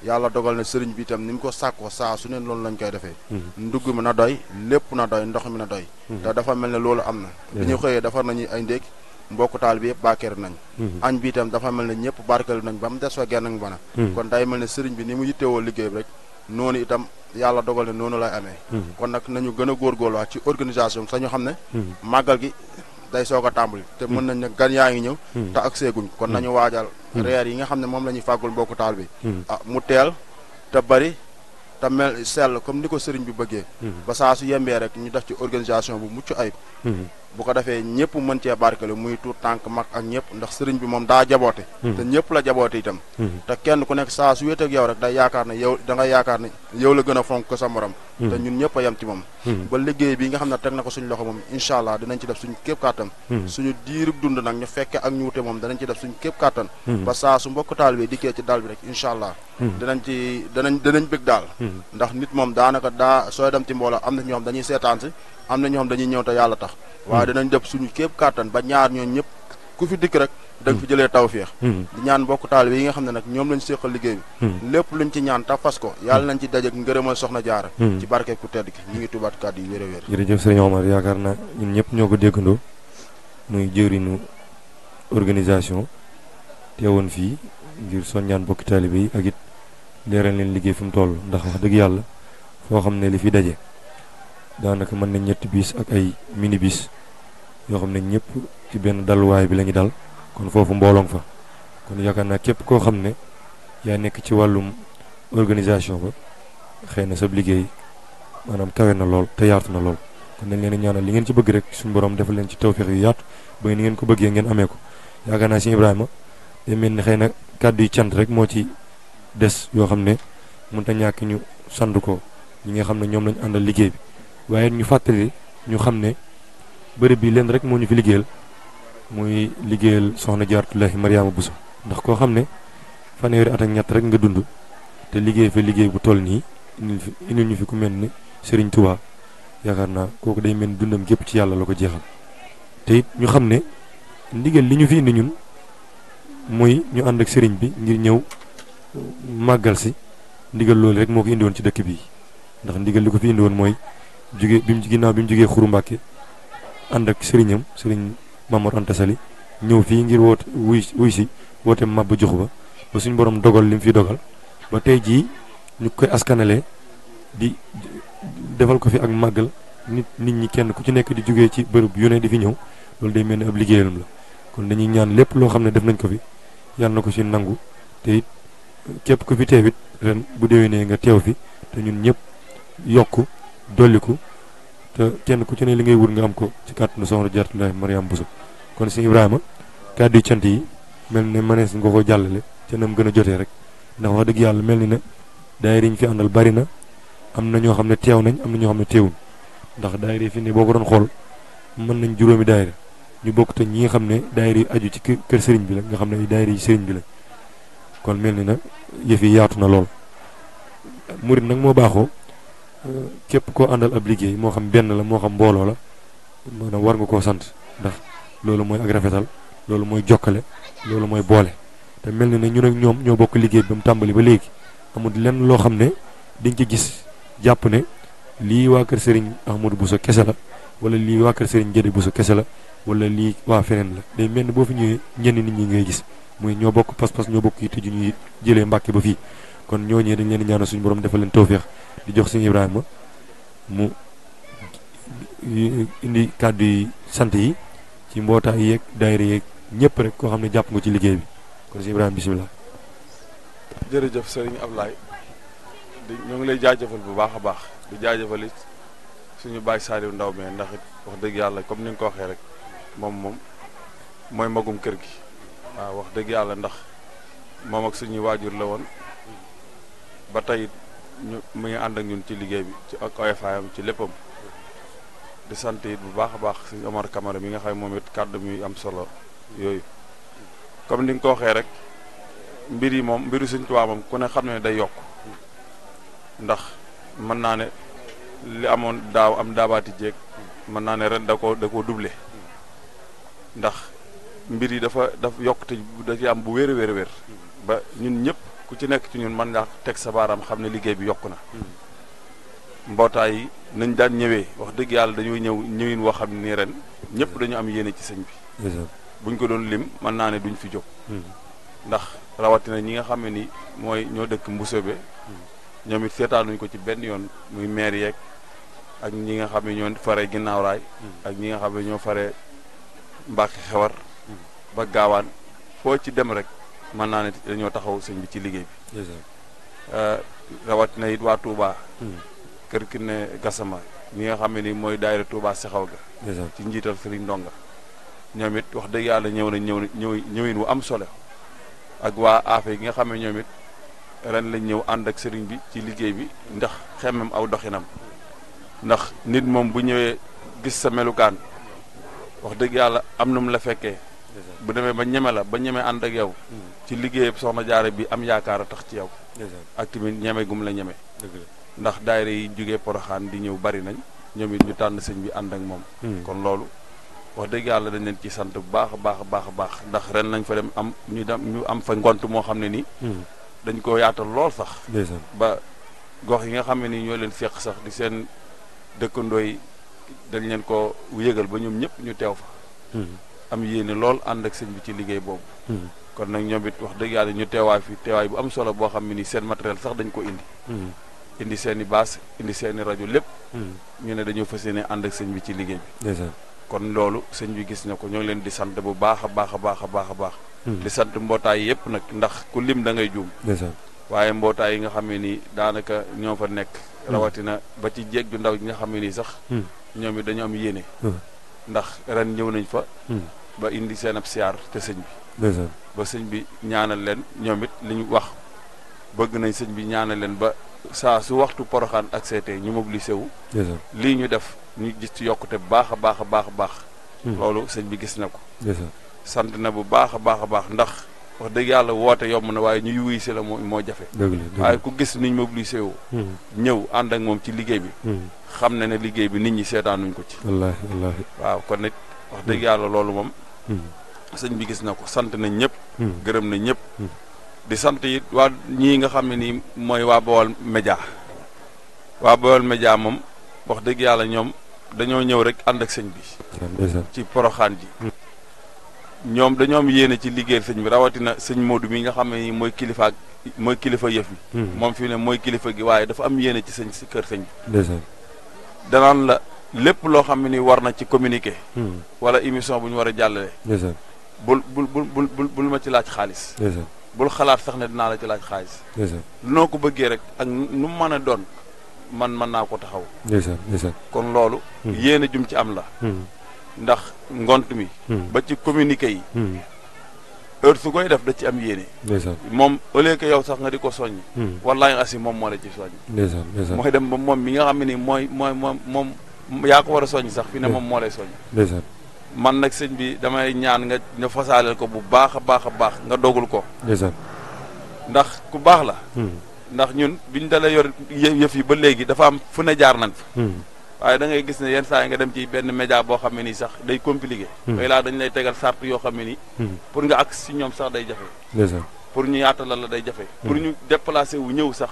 yàlla dogal na sëriñ bi itam ni mu ko sàkkoo saa su ne loolu lañ koy defee ndugg mi na doy lépp na doy ndox mi na doy te dafa mel ne loolu am na bi ñu xëyee defar nañu ay ndéeg mbokku taal bi yëpp bàkkeer nañ añ bi itam dafa mel ne ñëpp barkeel nañ ba mu des fa genn ak bana kon day mel ne sëriñ bi ni mu yittewoo liggéey bi rek noonu itam yàlla dogal ne noonu lay amee kon nag nañu gën a góorgóorluwaat ci organisation sañu xam ne màggal gi day soog a tàmbali te mën nañ ne gan yaa ngi ñëw te ak seeguñ kon nañu waajal reer yi nga xam ne moom la ñuy fàggul mbokku taal bi mu teel te bari te mel sell comme ni ko sëriñ bi bëggee ba saa su yembee rek ñu def ci organisation bu mucc ayib bu ko defee ñëpp mën cee barkelu muy tuut tànk mag ak ñëpp ndax sëriñ bi moom daa jaboote te ñëpp la jaboote itam te kenn ku nekk saa su wéet ak yow rek day yaakaar ne yow da nga yaakaar ne yow la gën a fonk ko sa morom te ñun ñëpp a yem ci moom ba liggéey bi nga xam ne teg na ko suñu loxo moom incha allah dinañ ci def suñu képp kàttan suñu diirub dund nag ñu fekke ak ñu wute moom danañ ci def suñu képp kàttan ba saa su mbokk taal bi dikkee ci dal bi rek incha allah danañ bëgg daal ndax nit moom daanaka sooy dem ci mbooloo am na ñoo xam dañuy seetaan si am na ñoo xam dañuy ñëw te yàlla tax waaye danañ def suñu képp kàttan ba ñaar ñooñu ñëpp ku fi dikk rek da nga fi jëlee tawféex di ñaan mbokk taalibe yi nga xam ne nag ñoom lañ séqal liggéey bi lépp luñ ci ñaan ta fas ko yàlla nañ ci dajeek ngërëmal soxna jaara ci barke ku tedd ki ñu ngi tubaat kàddu yi wér a wér jërëjëf sëriñ Omar yaakaar naa ñun ñëpp ñoo ko déggandoo muy jëwriñu organisation teewoon fii ngir soññaan mbokki taalibe yi ak it leeral leen liggéey fi mu toll ndax wax dëgg yàlla foo xam ne li fi daje daanaka mën nañ ñetti bis ak ay mini bis yoo xam ne ñëpp ci benn dalwaay bi la ñu dal kon foofu mbooloon fa kon yaakaar naa képp koo xam ne yaa nekk ci wàllum organisation ba xëy na sab liggéey maanaam kawe na lool te yaatu na lool kon dañ leen ñaanal li ngeen ci bëgg rek suñu borom defal leen ci tawfeex yu yaatu ba ni ngeen ko bëggee ngeen amee ko yaakaar naa si Ibrahima day mel ni xëy na kàddu yi cant rek moo ci des yoo xam ne mënut a ñàkk ñu sant ko ñi nga xam ne ñoom lañ àndal liggéey bi waaye ñu fàttali ñu xam ne bërëb bi leen rek moo ñu fi liggéeyal muy liggéeyal soxna Jaaratullaahi Mariama Bousso ndax koo xam ne fanweeri at ak ñett rek nga dund te liggéey fa liggéey bu toll nii indil ñu fi ku mel ni Serigne Touba yaakaar naa kooku day mel ni dundam gépp ci yàlla la ko jeexal te it ñu xam ne ndigal li ñu fi indi ñun muy ñu ànd ak Serigne bi ngir ñëw màggal si ndigal loolu rek moo ko indi woon ci dëkk bi ndax ndigal li ko fi indi woon mooy jóge bi mu ginnaaw bi mu jógee Xuru Mbàkke ànd ak sëriñam sëriñ Mamoor Anta Sali ñëw fii ngir woote wuy si woote mabba joxu ba suñu borom dogal li mu fi dogal ba tey jii ñu koy askanalee di defal ko fi ak màggal nit ñi kenn ku ci nekk di jógee ci bërëb yu ne di fi ñëw loolu day mel ni ab liggéeyam la kon dañuy ñaan lépp loo xam ne def nañ ko fi yàlla na ko ci nangu te it képp ku fi teewit ren bu déwénee nga teew fi te ñun ñëpp yokku dolliku te kenn ku ci ne li ngay wut nga am ko ci kàttanu soxna Jaaratullaahi Mariama Bousso kon si Ibrahima kàddu yi cant yi mel ne mënees nga ko jàllale te nam gën a jotee rek ndax wax dëgg yàlla mel ni ne daayira yi ñu fi àndal bari na am na ñoo xam ne teew nañ am na ñoo xam ne teewuñ ndax daayira yi fi ne boo ko doon xool mën nañ juróomi daayira ñu bokk te ñi nga xam ne daayira yi aju ci kër sëriñ bi la nga xam ne ay daayira yi sëriñ bi la kon mel ni na yëf yi yaatu na lool murit nag moo baaxoo képp koo àndal ab liggéey moo xam benn la moo xam mbooloo la maanaam war nga koo sant ndax loolu mooy ak rafetal loolu mooy jokkale loolu mooy boole te mel na ne ñun ak ñoom ñoo bokk liggéey ba mu tàmbali ba léegi amul lenn loo xam ne dañ ko gis jàpp ne lii waa kër Serigne Ahmadou Bousso kese la wala lii waa kër Serigne Guédé Bousso kese la wala lii waa feneen la day mel ni boo fi ñëwee ñenn nit ñi ngay gis muy ñoo bokk pas-pas ñoo bokk yitte ju ñuy jëlee Mbàkke ba fii kon ñooñee dañ leen ñaanal suñu borom defal leen tawféex di jox Serigne Ibrahima mu indi kàddu yi sant yi ci mbootaay yeeg daayira yeeg ñëpp rek koo xam ne jàpp nga ci liggéey bi kon Serigne Ibrahima bisimilah. jërëjëf Serigne Ablaye ñoo ngi lay jaajëfal bu baax a baax di jaajëfal it suñu baay Saliou Ndaw mais ndax it wax dëgg yàlla comme ni nga ko waxee rek moom mooy magum kër gi waaw wax dëgg yàlla ndax moom ak suñuy waajur la woon ba tey mu ngi ànd ak ñun ci liggéey bi ci ak OFAM ci léppam di sant it bu baax a baax suñu Omar Camara mi nga xam moom it kàddu mi am solo yooyu comme ni nga ko waxee rek mbir yi moom mbiru Sëñ Tuubaa moom ku ne xam ne day yokk ndax mën naa ne li amoon daaw am daabaati jéeg mën naa ne ren da koo doublé ndax mbir yi dafa yokk te da ci am bu wér a wér ba ñun ñëpp ku ci nekk ci ñun mën ngaa teg sa baaraam xam ne liggéey bi yokku na mbootaay yi nañ daan ñëwee wax dëgg yàlla dañoo ñëwin woo xam ne ren ñëpp dañu am yéene ci sëñ bi buñ ko doon lim mën naa ne duñ fi jóg ndax rawatina ñi nga xam ne ni mooy ñoo dëkk Mbusoobe ñoom it seetaanuñ ko ci benn yoon muy maire yeeg ak ñi nga xam ne ñoo fare ginnaaw raay ak ñi nga xam ne ñoo fare Mbàkke Xewar ba Gaawaan foo ci dem rek mën naa ne dañoo taxaw sëñ bi ci liggéey bi rawatina it waa Touba kër ki ne Gassama ñi nga xam ne ni mooy daayira Touba Sexaw ga ci njiital Sëriñ Ndonga ñoom it wax dëgg yàlla ñëwin wu am solo ak waa AFE gi nga xam ne ñoom it ren lañ ñëw ànd ak sëriñ bi ci liggéey bi ndax xemmem aw doxinam ndax nit moom bu ñëwee gis sa melukaan wax dëgg yàlla am na mu la fekkee bu demee ba ñeme la ba ñeme ànd ak yow ci liggéeyam Soxna Jaara bi am yaakaar a tax ci yow ak tamit ñeme gum la ñeme ndax daayira yi jógee Poroxaan di ñëw bari nañ ñoom it ñu tànn sëñ bi ànd ak moom kon loolu wax dëgg yàlla dañ leen ci sant bu baax a baax a baax a baax ndax ren nañ fa dem ñu am fa ngont moo xam ne nii dañ ko yaatal lool sax ba gox yi nga xam ne nii ñoo leen seq sax di seen dëkkandoo yi dañ leen ko yëgal ba ñoom ñëpp ñu teew fa am yéene lool ànd ak sëñ bi ci liggéey boobu kon nag ñoom it wax dëgg yàlla ñu teewaay bu am solo boo xam ne nii seen matériel sax dañ ko indi seen i baas indi seen i rajo lépp ñu ne dañoo fas yéene ànd ak sëñ bi ci liggéey bi kon loolu sëñ bi gis na ko ñoo ngi leen di sant bu baax a baax a baax a baax a baax di sant mbootaay yëpp nag ndax ku lim da ngay juum waaye mbootaay yi nga xam ne nii daanaka ñoo fa nekk rawatina ba ci jéeg ju ndaw yi nga xam ne nii sax ñoom it dañu am yéene ndax ren ñëw nañ fa ba indi seen ab siyaar te sëñ bi ba sëñ bi ñaanal leen ñoom it li ñu wax bëgg nañ sëñ bi ñaanal leen ba saa su waxtu Poroxaan ak seetee ñu mobilisé wu lii ñu def ñu gis ci yokkute bu baax a baax a baax a baax loolu sëñ bi gis na ko sant na bu baax a baax a baax ndax wax dëgg yàlla woote yomb na waaye ñuy wuy si la moo jafe waaye ku gis niñ mobilisé wu ñëw ànd ak moom ci liggéey bi xam na ne liggéey bi nit ñi seetaanuñ ko ci wallaahi waaw kon nit wax dëgg yàlla loolu moom sëñ bi gis na ko sant nañ ñëpp gërëm na ñëpp di sant it waa ñii nga xam ne nii mooy waa Baol Média moom wax dëgg yàlla ñoom dañoo ñëw rek ànd ak sëñ bi ci Poroxaan ji ñoom dañoo am yéene ci liggéeyal sëñ bi rawatina sëñ Modou mi nga xam ne nii mooy kilifa yëf yi moom fi ne mooy kilifa gi waaye dafa am yéene ci si kër sëñ bi danaan la lépp loo xam ne ni war na ci communiqué wala émission bu ñu war a jàllale bul ma ci laaj xaalis bul xalaat sax ne dinaa la ci laaj xaalis noo ko bëggee rek ak nu mu mën a doon man mën naa ko taxaw kon loolu yéene jum ci am la ndax ngont mi ba ci communiqué yi heure su koy def da ci am yéene moom au lieu que yow sax nga di ko soññ wallaahi asi moom moo la ci soññ mooy dem ba moom mi nga xam ne ni moom yaa ko war a soññ sax fi ne moom moo lay soññ man nag sëñ bi damay ñaan nga fasaaleel ko bu baax a baax a baax nga dogul ko ndax ku baax la ndax ñun biñ dalee yor yëf yi ba léegi dafa am fu ne jaar nañ fa waaye da ngay gis ne yenn saa yi nga dem ci benn média boo xam ne nii sax day compliqué way laa dañ lay tegal sart yoo xam ne nii pour nga agsi si ñoom sax day jafe pour ñu yaatalal la day jafe pour ñu déplacé wu ñëw sax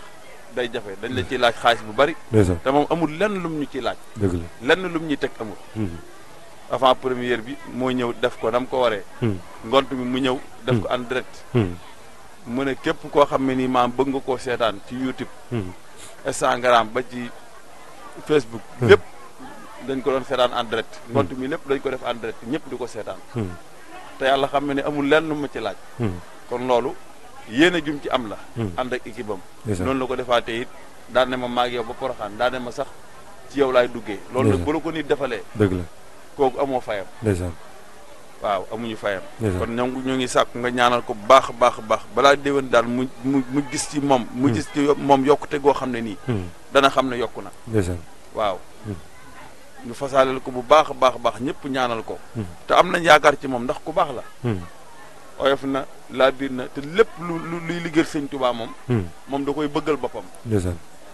day jafe dañ la ciy laaj xaalis bu bari te moom amul lenn lum ñu ciy laaj lenn lum ñuy teg amul avant première bi moo ñëw def ko nam ko waree ngont bi mu ñëw def ko en direct mu ne képp koo xam ne nii maam bëgg nga koo seetaan ci YouTube Instagram ba ci Facebook lépp dañ ko doon seetaan en direct ngont mi lépp dañ ko def en direct ñëpp di ko seetaan te yàlla xam ne ni amul lenn lu ma ci laaj kon loolu yéene jum ci am la ànd ak équipe am noonu la ko defaatee it daan ne ma maag yow ba Porokhane daan ne ma sax ci yow laay duggee loolu nag bu la ko nit defalee dëgg la kooku amoo fayam waaw amuñu fayam kon ñoo ngi sàkku nga ñaanal ko bu baax a baax a baax balaa déwén daal mu gis ci moom mu gis ci moom yokkute goo xam ne nii dana xam ne yokku na waaw ñu fasaaleel ko bu baax a baax a baax ñëpp ñaanal ko te am nañ yaakaar ci moom ndax ku baax la oyof na laa biir na te lépp luy liggéeyal sëñ Tuubaa moom da koy bëggal boppam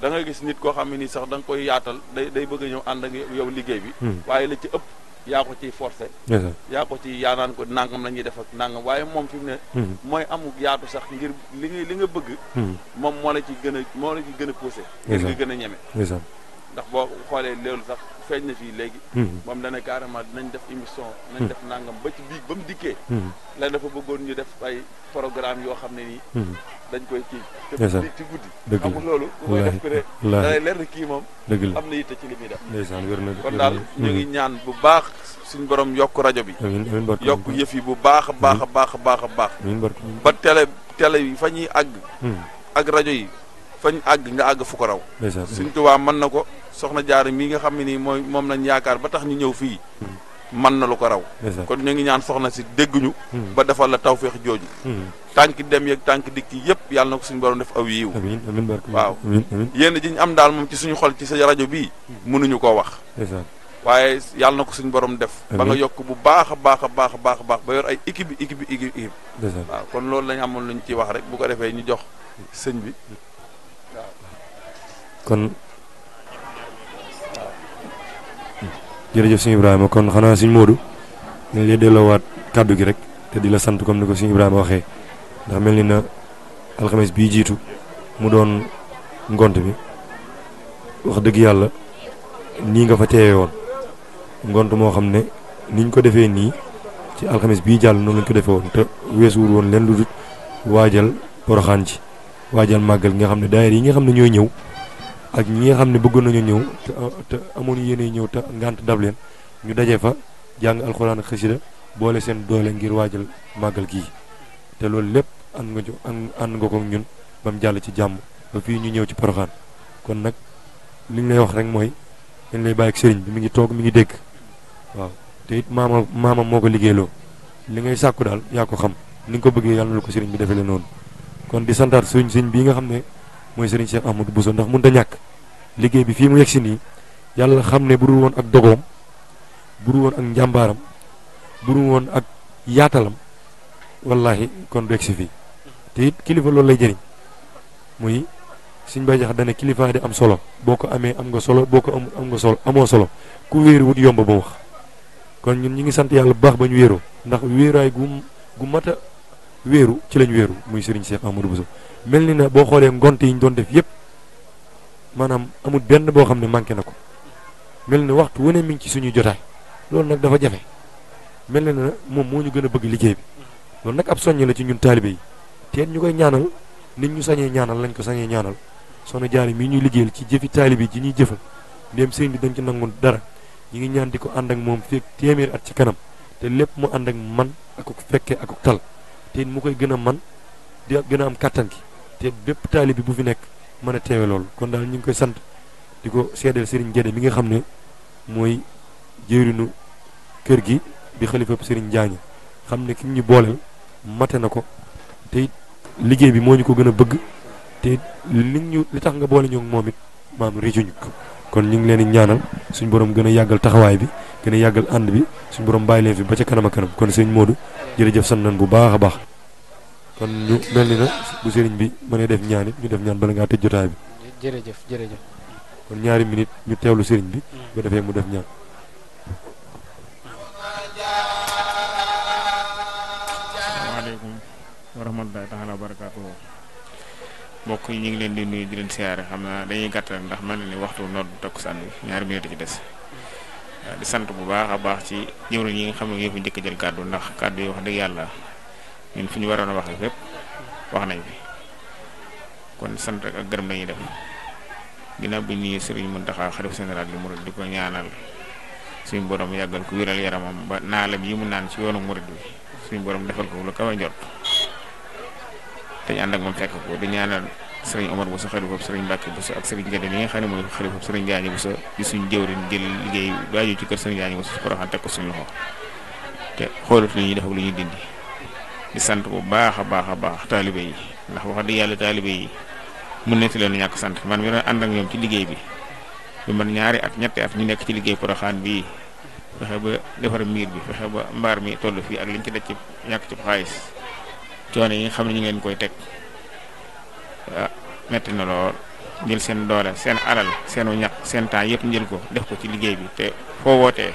da ngay gis nit koo xam ne nii sax da nga koy yaatal day bëgg a ñëw ànd ak yow liggéey bi waaye la ci ëpp yaa ko ciy forcé yaa ko ci yaanaan ko nangam la ñuy def ak nangam waaye moom fi mu ne mooy amul yaatu sax ngir li nga bëgg moom moo la ci gën a poussé ngir nga gën a ñeme ndax boo xoolee loolu sax feeñ na fii léegi moom dana carrément dinañ def émission nañ def nangam ba ci biig ba mu dikkee la dafa bëggoon ñu def ay programme yoo xam ne nii dañ koy kii te ci guddi amul loolu ku koy def pré dalay leer na kii moom am na yitte ci li muy def kon daal ñu ngi ñaan bu baax suñ borom yokk rajo bi yokk yëf yi bu baax a baax a baax a baax a baax ba télé yi fa ñuy àgg ak rajo yi fañ àgg nga àgg fu ko raw Sëñ Tuubaa mën na ko soxna Jaara mii nga xam ne nii moom lañ yaakaar ba tax ñu ñëw fii mën na lu ko raw kon ñu ngi ñaan soxna si dégguñu ba defal la tawféex jooju tànk dem yeeg tànk dikki yëpp yàlla na ko suñu borom def aw yiiw waaw yéen ji ñu am daal moom ci suñu xol ci sa rajo bii mënuñu koo wax waaye yàlla na ko suñu borom def ba nga yokk bu baax a baax a baax a baax a baax ba yor ay équipe waaw kon loolu lañ amoon luñ ciy wax rek bu ko defee ñu jox sëñ bi kon jërëjëf sëñ Ibrahima kon xanaa sëñ Modou dañ lay delloowaat kàddu gi rek te di la sant comme ni ko sëñ Ibrahima waxee ndax mel ni na alxames bii jiitu mu doon ngont bi wax dëgg yàlla nii nga fa teewee woon ngont moo xam ne niñ ko defee nii ci alxames bii jàll noonu lañ ko defee woon te weesuwul woon leen lu dul waajal Porokhane ci waajal màggal gi nga xam ne daayira yi nga xam ne ñooy ñëw ak ñi nga xam ne bëggoon nañu ñëw te amoon yéene ñëw te ngant dab leen ñu daje fa jàng alxuraan ak xasida boole seen doole ngir waajal màggal gii te loolu lépp ànd nga ko ñun ba mu jàll ci jàmm ba fii ñu ñëw ci Porokhane kon nag li ñu lay wax rek mooy dañ lay bàyyi ak sëriñ bi mi ngi toog mi ngi dégg waaw te it maamam moo ko liggéeyloo li ngay sàkku daal yaa ko xam ni nga ko bëggee yàlla na ko sëriñ bi defee leen noonu kon di santaat sëriñ bii nga xam ne mooy sëriñ Cheikh Ahmadou Bousso ndax mënut a ñàkk liggéey bi fii mu yegg si nii yàlla xam ne bu dul woon ak dogoom bu dul woon ak njàmbaaram bu dul woon ak yaatalam wallahi kon du yegg si fii te it kilifa loolu lay jëriñ muy suñ bay jax dane kilifa di am solo boo ko amee am nga solo boo ko am nga solo amoo solo ku wéeru wut yomb ba wax kon ñun ñi ngi sant yàlla bu baax ba ñu wéeroo ndax wéeraay gu mat a wéeru ci lañ wéeru muy sëriñ Cheikh Ahmadou Bousso mel ni na boo xoolee ngont yi ñu doon def yëpp maanaam amul benn boo xam ne manqué na ko mel ni waxtu wane mi ngi ci suñuy jotaay loolu nag dafa jafe mel na ne moom moo ñu gën a bëgg liggéey bi loolu nag ab soññ la ci ñun taalibe yi te ñu koy ñaanal nit ñu sañee ñaanal lañ ko sañee ñaanal soxna Jaara mii ñuy liggéeyal ci jëfi taalibe yi ci ñuy jëfal ndéem sëriñ bi dañ ci nangu dara ñi ngi ñaan di ko ànd ak moom fekk téeméer at ci kanam te lépp mu ànd ak man ak fekkee ak tal te mu koy gën a man di gën a am kàttan gi te bépp taalibe bu fi nekk mën a teewe loolu kon daal ñu ngi koy sant di ko seedeel Serigne Guédé mi nga xam ne mooy jëwriñu kër gi di xalifa Serigne Njaañ xam ne ki ñu booleel mate na ko te liggéey bi moo ñu ko gën a bëgg te li tax nga boole ñoo moom it maam réccuñu ko kon ñu ngi leen di ñaanal suñu borom gën a yàggal taxawaay bi gën a yàggal ànd bi suñu borom bàyyi leen fi ba ca kanam a kanam kon sëñ Modou jërëjëf sant nañ bu baax a baax kon ñu mel ni na bu sëriñ bi mënee def ñaan it ñu def ñaan bala ngaa tëj jotaay bi. jërëjëf kon ñaari minute ñu teewlu sëriñ bi bu defee mu def ñaan. asalaamaaleykum wa rahmatullahi taala wa barakaatuhu. mbokk yi ñu ngi leen di nuyu di leen siyaare xam naa dañuy gàttal ndax mel na ni waxtu nodd takkusaan bi ñaari minute ci des. di sant bu baax a baax ci jëwriñ yi nga xam ne ñoo fi njëkk jël kàddu ndax kàddu yi wax dëgg yàlla ñun fi ñu waroon a waxee fépp wax nañ fi kon sant ak gërëm lañuy def ginnaaw bi nii Sëriñ Muntaxa xalifa général di murid di ko ñaanal suñu borom yàggal ko wéral yaramam ba naalam yi mu naan ci yoonu murid bi suñu borom defal ko lu kaw a njort te ñu ànd ak moom fekk ko di ñaanal Sëriñ Omar Bousso xalifa Sëriñ Mbàkke Bousso ak Sëriñ Gade li nga xam ne mooy xalifa Sëriñ Jaañi Bousso di suñu jëwriñ jël liggéey baaju ci kër Sëriñ Jaañi Bousso ci Porokhane teg ko suñu loxo te xoolut li ñuy def ak lu ñuy dindi di sant bu baax a baax taalibe yi ndax wax dëgg yàlla taalibe yi mun netti leen ñàkk sant man mi doon ànd ak ñoom ci liggéey bi lu man ñaari at ñetti at ñu nekk ci liggéey Porokhane bii fexe ba defar miir bi fexe ba mbaar mi toll fii ak liñ ci daj ci ñàkk ci xaalis coono yi nga xam ne ñu ngi leen koy teg metti na lool jël seen doole seen alal seenu ñaq seen temps yëpp njël ko def ko ci liggéey bi te foo wootee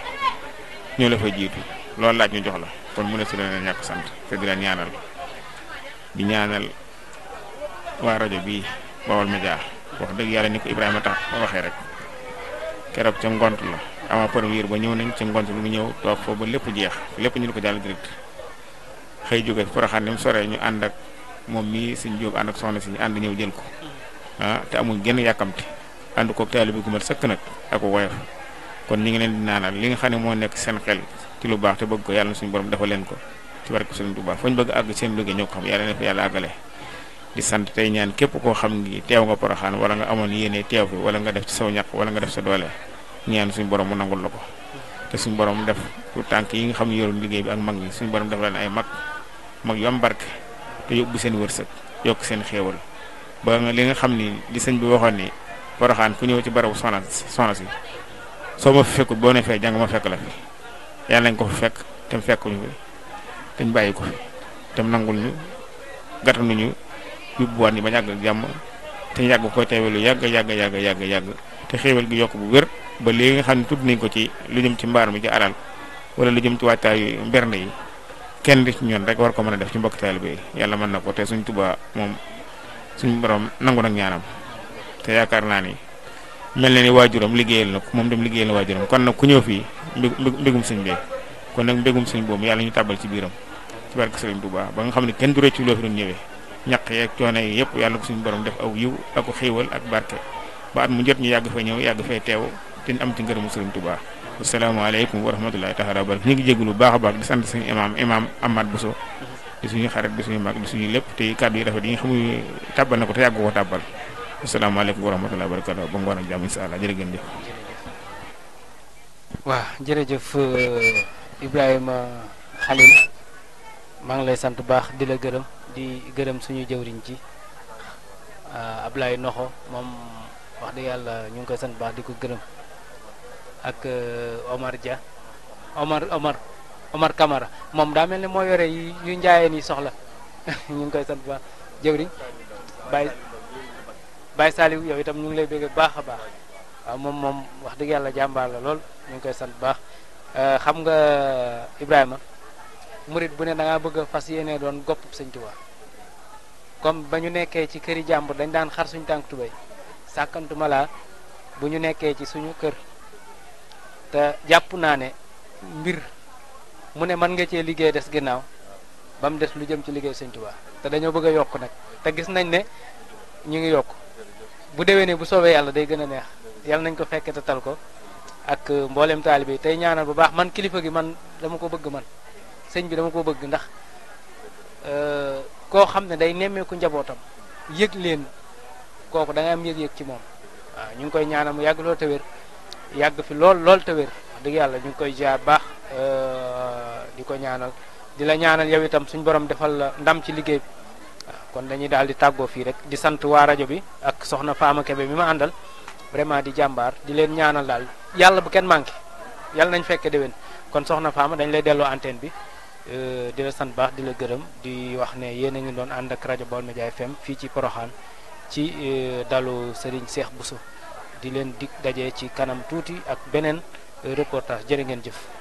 ñoo la fa jiitu loolu laaj ñu jox la kon mu ne su leen ñàkk sant te di leen ñaanal di ñaanal waa rajo bii Baol Média wax dëgg yàlla ni ko Ibrahima tax waxee rek keroog ca ngont la ama première ba ñëw nañ ca ngont lu mu ñëw toog foofu ba lépp jeex lépp ñu ko jàll direct xëy jóge Porokhane ni mu soree ñu ànd ak moom mii suñ jóob ànd ak soxna si ñu ànd ñëw jël ko te amuñ genn yàkkamti ànd koog taalibe bi gu mat sëkk nag ak woyof kon ñu ngi leen di naanal li nga xam ne moo nekk seen xel ci lu baax te bëgg ko yàlla na suñu borom defal leen ko ci barke Sëriñ Tuubaa fañ bëgg àgg seen liggéey ñoo ko xam yàlla na fa yàlla àggale di sant tey ñaan képp koo xam ngi teew nga Porokhane wala nga amoon yéene teew fi wala nga def ci saw ñaq wala nga def sa doole ñaan suñu borom mu nangul la ko te suñu borom def pour tànk yi nga xam ne yoroon liggéey bi ak mag ñi suñu borom def leen ay mag yu am barke te yóbbu seen wërsëg yokk seen xéewal ba nga li nga xam ni li sëñ bi waxoon ni Porokhane ku ñëw ci barabu soxna si soo ma fi fekkut boo ne fee jàng ma fekk la fi yàlla nañ ko fi fekk te mu fekkuñu fi te ñu bàyyi ko fi te mu nangul ñu gàttanuñu yóbbuwaat ñi ba ñàgg ak jàmm te ñu yàgg koy teewee lu yàgg te xéewal gi yokk bu wér ba léegi nga xam ne tudd nañ ko ci lu jëm ci mbaar mi ci alal wala lu jëm ci waajtaayu mbernde yi kenn di ci ñoon rek war ko mën a def ci mbokk taalibe yi yàlla mën na ko te suñ Tuubaa moom suñ borom nangu nag ñaanam te yaakaar naa ni mel na ni waajuram liggéeyal na ko moom dem liggéeyal na waajuram kon nag ku ñëw fii mbégum sëñ bee kon nag mbégum sëñ boobu yàlla ñu tàbbal ci biiram ci barke Sëriñ Tuubaa ba nga xam ne kenn du rëccu loo fi doon ñëwee ñaq yeeg coono yi yëpp yàlla ko suñu borom def aw yiw ak ko xéewal ak barke ba at mu jot ñu yàgg fay ñëw yàgg fay teew te ñu am ci ngërëmu Sëriñ Tuubaa asalaamaaleykum wa rahmatullahi taala wa barakatu ñu ngi jégalu baax a baax di sant suñu imam Amad Bousso di suñu xarit di suñu mag di suñu lépp te kàddu yi rafet yi nga xam ne tàbbal na ko te yàgg ko tàbbal asalaamaaleykum wa rahmatullahi wa barakatu ba ngoon ak jàmm insha Allah jërë ngeen jëf. waaw jërëjëf Ibrahima Khalil maa ngi lay sant baax di la gërëm di gërëm suñu jëwriñ ci Ablaye Noxo moom wax dëgg yàlla ñu ngi koy sant baax di ko gërëm ak Omar Dia Omar Camara moom daa mel ne moo yore yu njaayeen yi soxla ñu ngi koy sant baax jëwriñ Baye Saliou yow itam ñu ngi lay bëgg baax a baax waaw moom wax dëgg yàlla jàmbaar la lool ñu ngi koy sant baax xam nga Ibrahima murit bu ne da ngaa bëgg a fas yéene doon gopp Sëñ Tuubaa comme ba ñu nekkee ci këri jàmbur dañ daan xar suñu tànk tubéy sàkkantuma laa bu ñu nekkee ci suñu kër te jàpp naa ne mbir mu ne mën nga cee liggéey des ginnaaw ba mu des lu jëm ci liggéey Sëñ Tuubaa te dañoo bëgg a yokk nag te gis nañ ne ñu ngi yokk bu déwénee bu soobee yàlla day gën a neex yàlla nañ ko fekke te tal ko ak mboolem taalibe tey ñaanal bu baax man kilifa gi man dama ko bëgg man sëñ bi dama ko bëgg ndax koo xam ne day nemmeeku njabootam yëg leen kooku da nga am yëg-yëg ci moom waaw ñu ngi koy ñaanal mu yàgg lool te wér yàgg fi lool te wér wax dëgg yàlla ñu ngi koy jaar baax di ko ñaanal di la ñaanal yow itam suñu borom defal la ndam ci liggéey bi waaw kon dañuy daal di tàggoo fii rek di sant waa rajo bi ak soxna Fama Kebe mi ma àndal vraiment di jàmbaar di leen ñaanal daal yàlla bu kenn manqué yàlla nañ fekke déwén kon soxna Fama dañ lay delloo antenne bi di la sant baax di la gërëm di wax ne yéen a ngi doon ànd ak rajo Baol Média FM fii ci Porokhane ci dalu Serigne Cheikh Bousso di leen dig daje ci kanam tuuti ak beneen reportage jërë ngeen jëf.